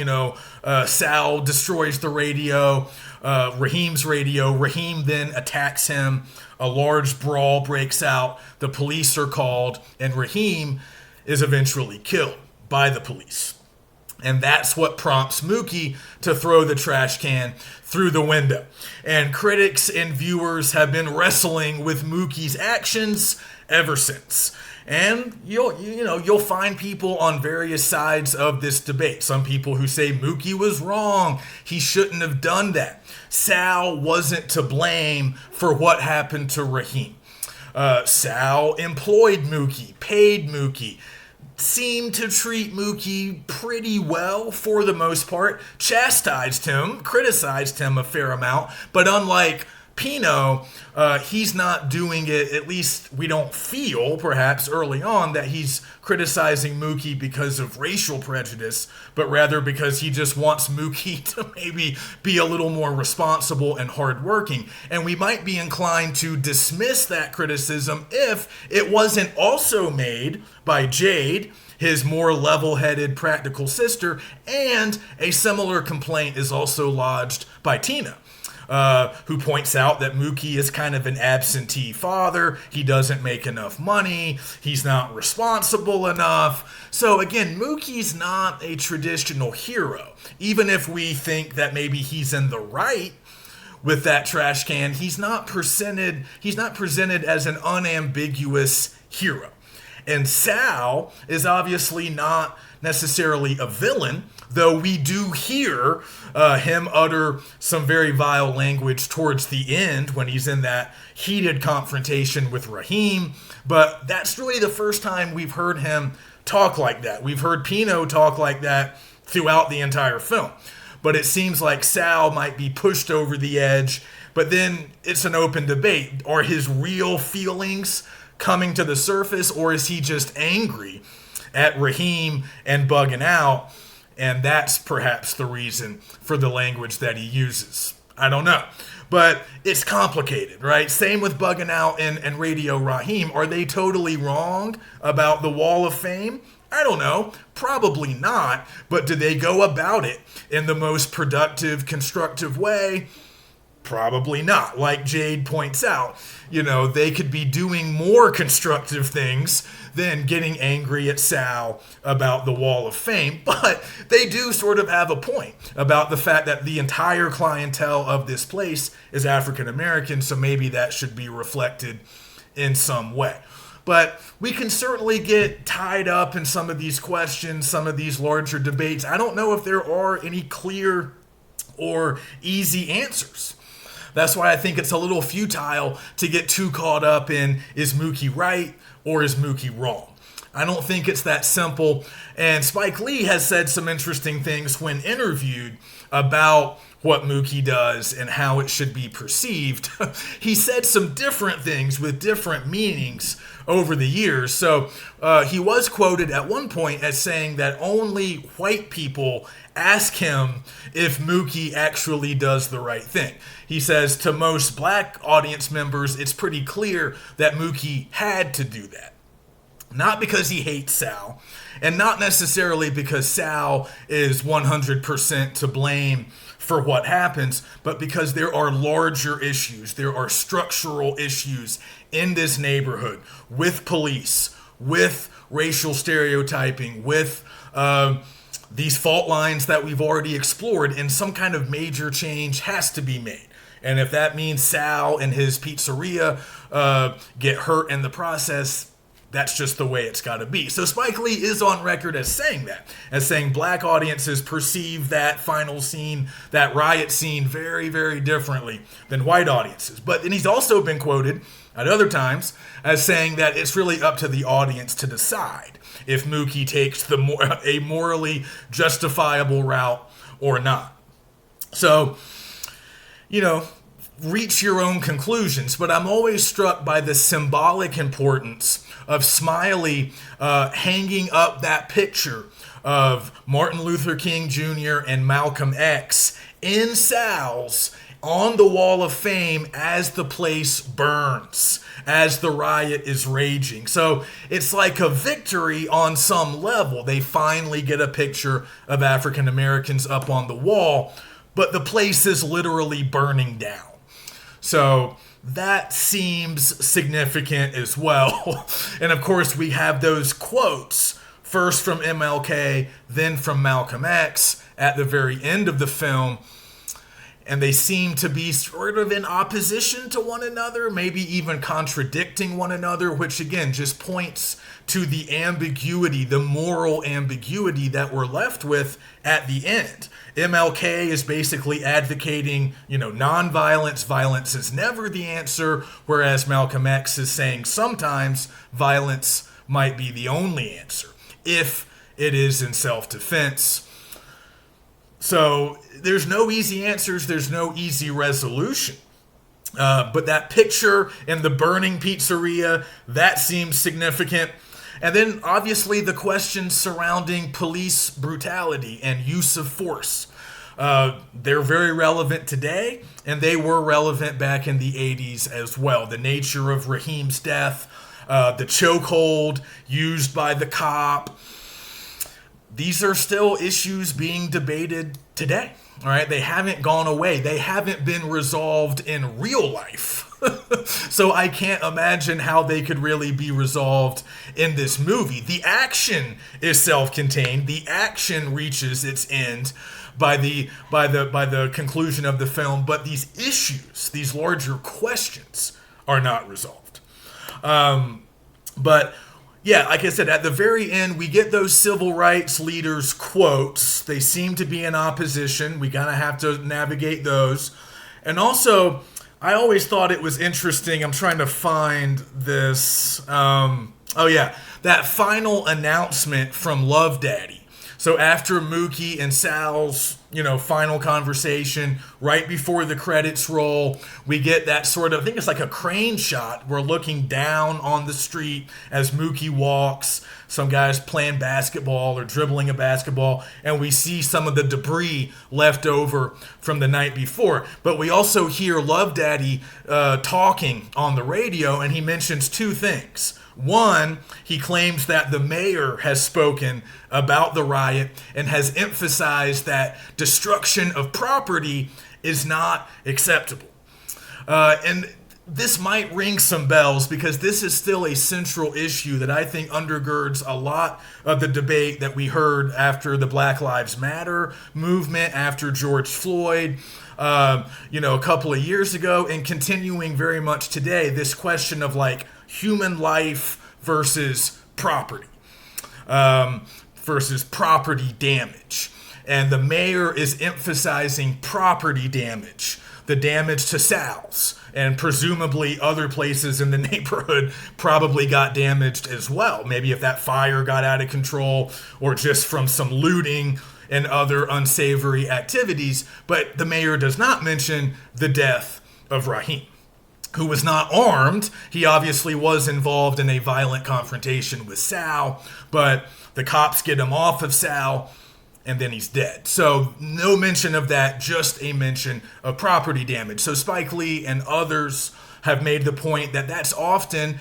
Sal destroys the radio, Raheem's radio. Raheem then attacks him. A large brawl breaks out. The police are called, and Raheem is eventually killed by the police. And that's what prompts Mookie to throw the trash can through the window. And critics and viewers have been wrestling with Mookie's actions ever since. And you'll find people on various sides of this debate. Some people who say Mookie was wrong. He shouldn't have done that. Sal wasn't to blame for what happened to Raheem. Sal employed Mookie, paid Mookie, seemed to treat Mookie pretty well for the most part, chastised him, criticized him a fair amount, but unlike Pino, he's not doing it, at least we don't feel, perhaps early on, that he's criticizing Mookie because of racial prejudice, but rather because he just wants Mookie to maybe be a little more responsible and hardworking. And we might be inclined to dismiss that criticism if it wasn't also made by Jade, his more level-headed, practical sister, and a similar complaint is also lodged by Tina. Who points out that Mookie is kind of an absentee father. He doesn't make enough money. He's not responsible enough. So again, Mookie's not a traditional hero. Even if we think that maybe he's in the right with that trash can, he's not presented as an unambiguous hero. And Sal is obviously not necessarily a villain, though we do hear him utter some very vile language towards the end when he's in that heated confrontation with Raheem. But that's really the first time we've heard him talk like that. We've heard Pino talk like that throughout the entire film. But it seems like Sal might be pushed over the edge. But then it's an open debate. Are his real feelings coming to the surface, or is he just angry at Raheem and Bugging Out? And that's perhaps the reason for the language that he uses. I don't know. But it's complicated, right? Same with Bugging Out and Radio Raheem. Are they totally wrong about the Wall of Fame? I don't know. Probably not. But do they go about it in the most productive, constructive way? Probably not. Like Jade points out, they could be doing more constructive things than getting angry at Sal about the Wall of Fame. But they do sort of have a point about the fact that the entire clientele of this place is African American, so maybe that should be reflected in some way. But we can certainly get tied up in some of these questions, some of these larger debates. I don't know if there are any clear or easy answers. That's why I think it's a little futile to get too caught up in, is Mookie right or is Mookie wrong? I don't think it's that simple. And Spike Lee has said some interesting things when interviewed about what Mookie does and how it should be perceived. He said some different things with different meanings over the years. So he was quoted at one point as saying that only white people ask him if Mookie actually does the right thing. He says to most black audience members, it's pretty clear that Mookie had to do that. Not because he hates Sal, and not necessarily because Sal is 100% to blame for what happens, but because there are larger issues, there are structural issues in this neighborhood with police, with racial stereotyping, with these fault lines that we've already explored, and some kind of major change has to be made. And if that means Sal and his pizzeria get hurt in the process, that's just the way it's got to be. So Spike Lee is on record as saying that, as saying black audiences perceive that final scene, that riot scene, very, very differently than white audiences. But then he's also been quoted at other times as saying that it's really up to the audience to decide if Mookie takes a morally justifiable route or not. So, reach your own conclusions, but I'm always struck by the symbolic importance of Smiley hanging up that picture of Martin Luther King Jr. and Malcolm X in Sal's on the Wall of Fame as the place burns, as the riot is raging. So it's like a victory on some level. They finally get a picture of African Americans up on the wall, but the place is literally burning down. So that seems significant as well. And of course, we have those quotes, first from MLK, then from Malcolm X at the very end of the film. And they seem to be sort of in opposition to one another, maybe even contradicting one another, which again just points to the ambiguity, the moral ambiguity that we're left with at the end. MLK is basically advocating, nonviolence. Violence is never the answer, whereas Malcolm X is saying sometimes violence might be the only answer, if it is in self-defense. So there's no easy answers, there's no easy resolution. But that picture in the burning pizzeria, that seems significant. And then obviously the questions surrounding police brutality and use of force. They're very relevant today, and they were relevant back in the 80s as well. The nature of Raheem's death, the chokehold used by the cop. These are still issues being debated today. All right, they haven't gone away. They haven't been resolved in real life. So I can't imagine how they could really be resolved in this movie. The action is self-contained. The action reaches its end by the conclusion of the film, but these issues, these larger questions, are not resolved. But yeah, like I said, at the very end, we get those civil rights leaders' quotes. They seem to be in opposition. We kind of have to navigate those. And also, I always thought it was interesting. I'm trying to find this. That final announcement from Love Daddy. So after Mookie and Sal's, final conversation, right before the credits roll, we get that sort of, I think it's like a crane shot. We're looking down on the street as Mookie walks. Some guys playing basketball or dribbling a basketball, and we see some of the debris left over from the night before. But we also hear Love Daddy talking on the radio, and he mentions two things. One, he claims that the mayor has spoken about the riot and has emphasized that destruction of property is not acceptable. And this might ring some bells because this is still a central issue that I think undergirds a lot of the debate that we heard after the Black Lives Matter movement, after George Floyd, a couple of years ago, and continuing very much today, this question of human life versus property damage. And the mayor is emphasizing property damage, the damage to Sal's, and presumably other places in the neighborhood probably got damaged as well. Maybe if that fire got out of control or just from some looting and other unsavory activities. But the mayor does not mention the death of Raheem, who was not armed. He obviously was involved in a violent confrontation with Sal, but the cops get him off of Sal, and then he's dead. So no mention of that, just a mention of property damage. So Spike Lee and others have made the point that that's often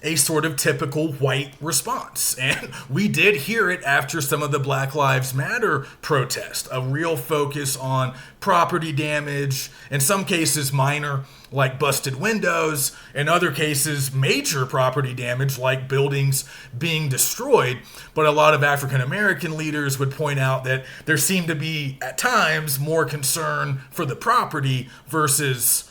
a sort of typical white response. And we did hear it after some of the Black Lives Matter protests, a real focus on property damage, in some cases minor, like busted windows, in other cases major property damage, like buildings being destroyed. But a lot of African American leaders would point out that there seemed to be, at times, more concern for the property versus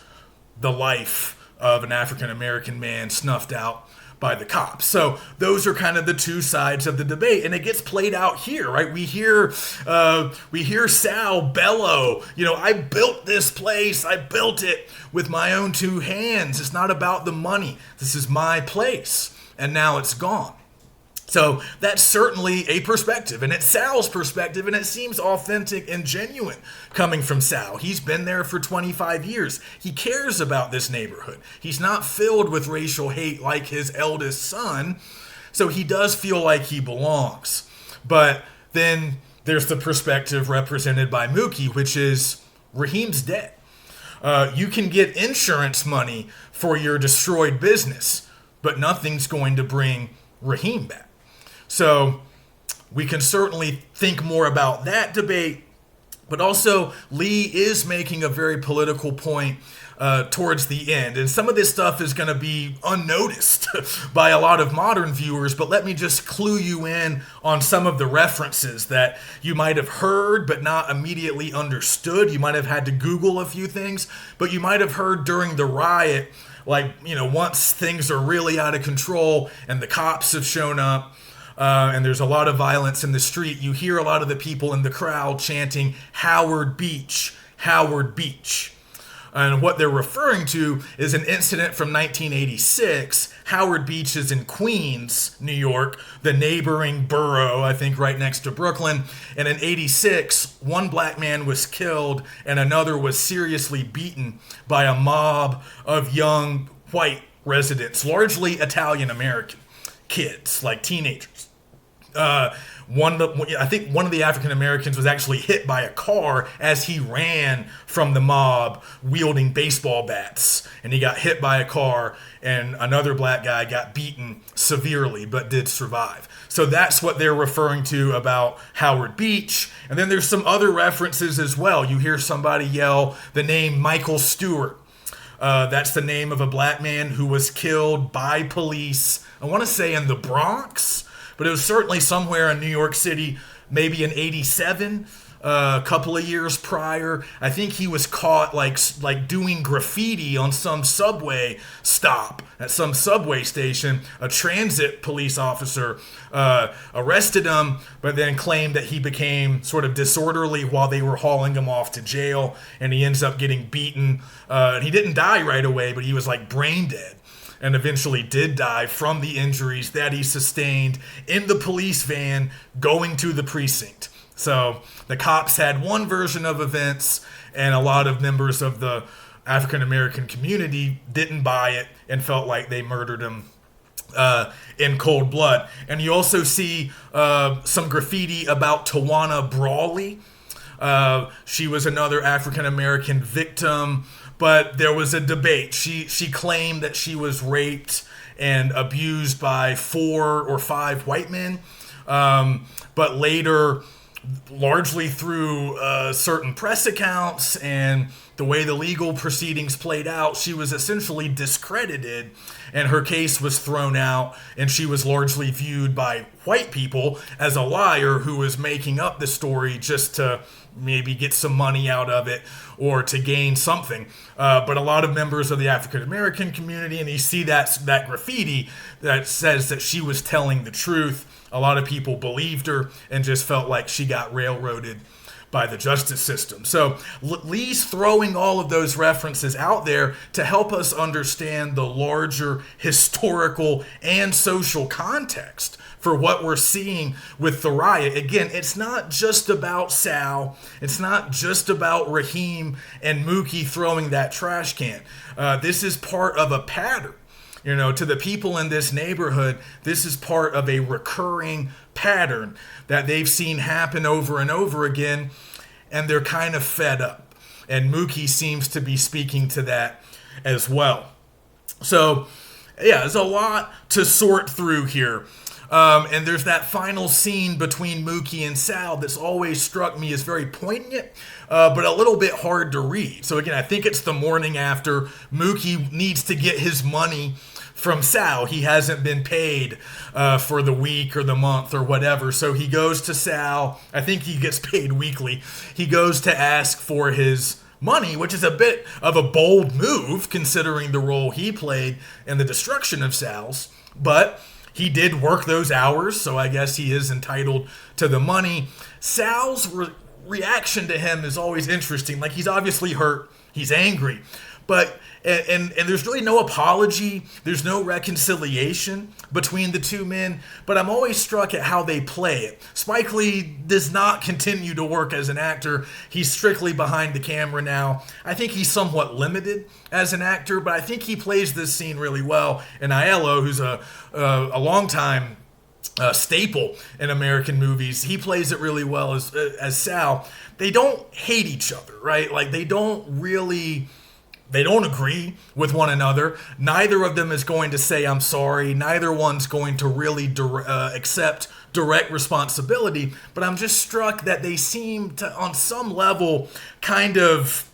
the life of an African American man snuffed out by the cops. So those are kind of the two sides of the debate, and it gets played out here, right? We hear Sal bellow, I built this place, I built it with my own two hands. It's not about the money. This is my place, and now it's gone. So that's certainly a perspective, and it's Sal's perspective, and it seems authentic and genuine coming from Sal. He's been there for 25 years. He cares about this neighborhood. He's not filled with racial hate like his eldest son, so he does feel like he belongs. But then there's the perspective represented by Mookie, which is Raheem's dead. You can get insurance money for your destroyed business, but nothing's going to bring Raheem back. So we can certainly think more about that debate, but also Lee is making a very political point towards the end. And some of this stuff is going to be unnoticed by a lot of modern viewers, but let me just clue you in on some of the references that you might have heard but not immediately understood. You might have had to Google a few things, but you might have heard during the riot, like, once things are really out of control and the cops have shown up, and there's a lot of violence in the street, you hear a lot of the people in the crowd chanting, "Howard Beach, Howard Beach." And what they're referring to is an incident from 1986. Howard Beach is in Queens, New York, the neighboring borough, I think right next to Brooklyn. And in 86, one black man was killed and another was seriously beaten by a mob of young white residents, largely Italian American kids, like teenagers. I think one of the African Americans was actually hit by a car as he ran from the mob wielding baseball bats, and he got hit by a car, and another black guy got beaten severely but did survive. So that's what they're referring to about Howard Beach. And then there's some other references as well. You hear somebody yell the name Michael Stewart. That's the name of a black man who was killed by police, I want to say in the Bronx, but it was certainly somewhere in New York City, maybe in 87, a couple of years prior. I think he was caught like doing graffiti on some subway stop at some subway station. A transit police officer arrested him, but then claimed that he became sort of disorderly while they were hauling him off to jail, and he ends up getting beaten. He didn't die right away, but he was like brain dead, and eventually did die from the injuries that he sustained in the police van going to the precinct. So the cops had one version of events, and a lot of members of the African American community didn't buy it and felt like they murdered him in cold blood. And you also see some graffiti about Tawana Brawley. She was another African American victim, but there was a debate. She claimed that she was raped and abused by 4 or 5 white men, but later, largely through certain press accounts and the way the legal proceedings played out, she was essentially discredited and her case was thrown out, and she was largely viewed by white people as a liar who was making up the story just to maybe get some money out of it or to gain something. But a lot of members of the African American community, and you see that graffiti that says that she was telling the truth, a lot of people believed her and just felt like she got railroaded by the justice system. So Lee's throwing all of those references out there to help us understand the larger historical and social context for what we're seeing with the riot. Again, it's not just about Sal. It's not just about Raheem and Mookie throwing that trash can. This is part of a pattern. To the people in this neighborhood, this is part of a recurring pattern that they've seen happen over and over again, and they're kind of fed up. And Mookie seems to be speaking to that as well. So, yeah, there's a lot to sort through here. And there's that final scene between Mookie and Sal that's always struck me as very poignant, but a little bit hard to read. So again, I think it's the morning after. Mookie needs to get his money from Sal. He hasn't been paid for the week or the month or whatever. So he goes to Sal. I think he gets paid weekly. He goes to ask for his money, which is a bit of a bold move considering the role he played in the destruction of Sal's. But he did work those hours, so I guess he is entitled to the money. Sal's reaction to him is always interesting. Like, he's obviously hurt. He's angry. But and there's really no apology. There's no reconciliation between the two men. But I'm always struck at how they play it. Spike Lee does not continue to work as an actor. He's strictly behind the camera now. I think he's somewhat limited as an actor, but I think he plays this scene really well. And Aiello, who's a longtime staple in American movies, he plays it really well as Sal. They don't hate each other, right? Like they don't agree with one another. Neither of them is going to say, I'm sorry. Neither one's going to really accept direct responsibility. But I'm just struck that they seem to, on some level, kind of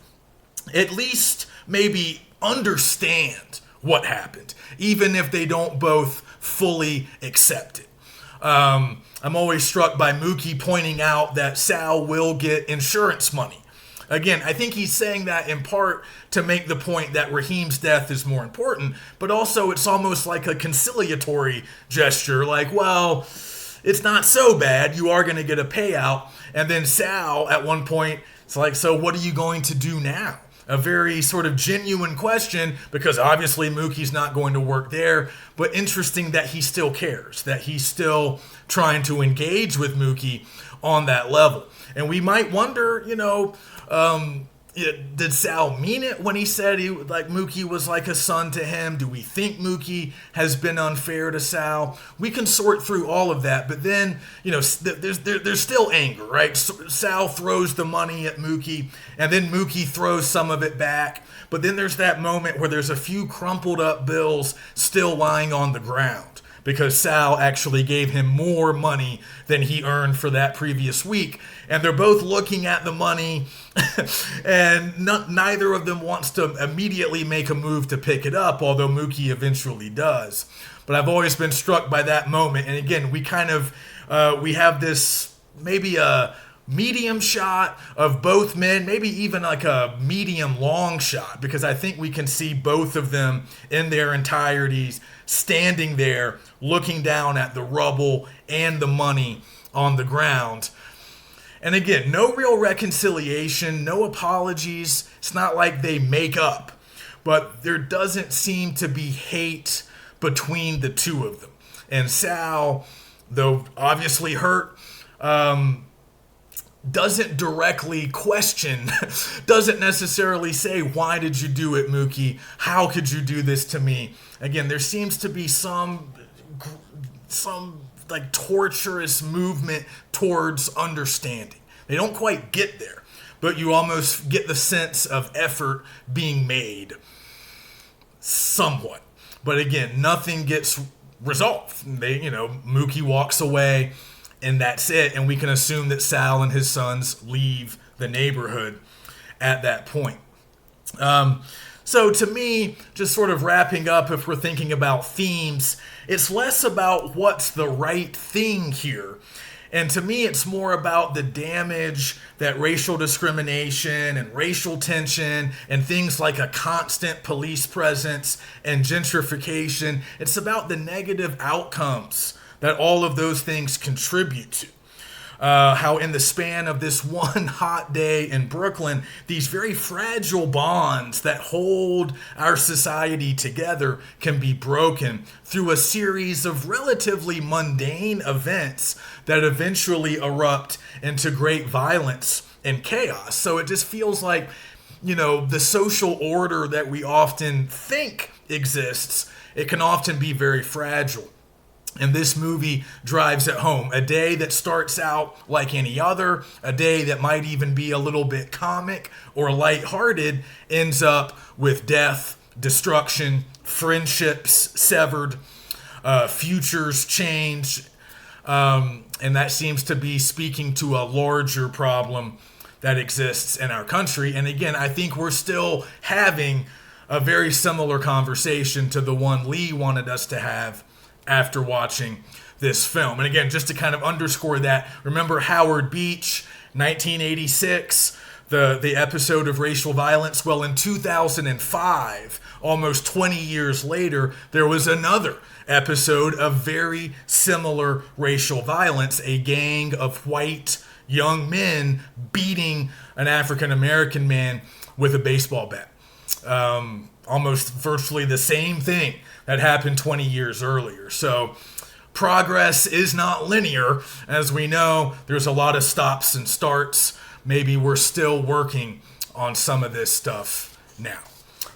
at least maybe understand what happened, even if they don't both fully accept it. I'm always struck by Mookie pointing out that Sal will get insurance money. Again, I think he's saying that in part to make the point that Raheem's death is more important, but also it's almost like a conciliatory gesture, like, well, it's not so bad, you are going to get a payout. And then Sal, at one point, it's like, so what are you going to do now? A very sort of genuine question, because obviously Mookie's not going to work there, but interesting that he still cares, that he's still trying to engage with Mookie on that level. And we might wonder, did Sal mean it when he said Mookie was like a son to him? Do we think Mookie has been unfair to Sal? We can sort through all of that, but then, there's still anger, right? Sal throws the money at Mookie, and then Mookie throws some of it back. But then there's that moment where there's a few crumpled up bills still lying on the ground, because Sal actually gave him more money than he earned for that previous week. And they're both looking at the money, and neither of them wants to immediately make a move to pick it up, although Mookie eventually does. But I've always been struck by that moment. And again, we have this maybe a medium shot of both men, maybe even like a medium long shot, because I think we can see both of them in their entireties standing there looking down at the rubble and the money on the ground. And again, no real reconciliation, no apologies. It's not like they make up, but there doesn't seem to be hate between the two of them. And Sal, though obviously hurt, doesn't directly question, doesn't necessarily say, why did you do it, Mookie? How could you do this to me? Again, there seems to be some like torturous movement towards understanding. They don't quite get there, but you almost get the sense of effort being made somewhat. But again, nothing gets resolved. Mookie walks away, and that's it. And we can assume that Sal and his sons leave the neighborhood at that point. So to me, just sort of wrapping up, if we're thinking about themes, it's less about what's the right thing here. And to me, it's more about the damage that racial discrimination and racial tension and things like a constant police presence and gentrification, it's about the negative outcomes that all of those things contribute to. How in the span of this one hot day in Brooklyn, these very fragile bonds that hold our society together can be broken through a series of relatively mundane events that eventually erupt into great violence and chaos. So it just feels like, the social order that we often think exists, it can often be very fragile. And this movie drives it home. A day that starts out like any other, a day that might even be a little bit comic or lighthearted, ends up with death, destruction, friendships severed, futures change. And that seems to be speaking to a larger problem that exists in our country. And again, I think we're still having a very similar conversation to the one Lee wanted us to have after watching this film. And again, just to kind of underscore that, remember Howard Beach, 1986, the episode of racial violence? Well, in 2005, almost 20 years later, there was another episode of very similar racial violence, a gang of white young men beating an African American man with a baseball bat. almost virtually the same thing that happened 20 years earlier. So progress is not linear. As we know, there's a lot of stops and starts. Maybe we're still working on some of this stuff now.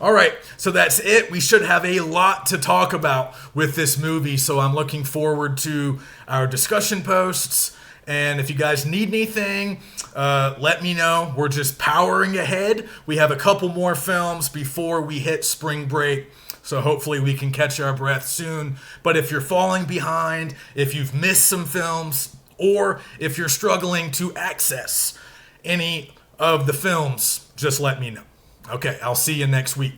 All right, so that's it. We should have a lot to talk about with this movie, so I'm looking forward to our discussion posts. And if you guys need anything, let me know. We're just powering ahead. We have a couple more films before we hit spring break, so hopefully we can catch our breath soon. But if you're falling behind, if you've missed some films, or if you're struggling to access any of the films, just let me know. Okay, I'll see you next week.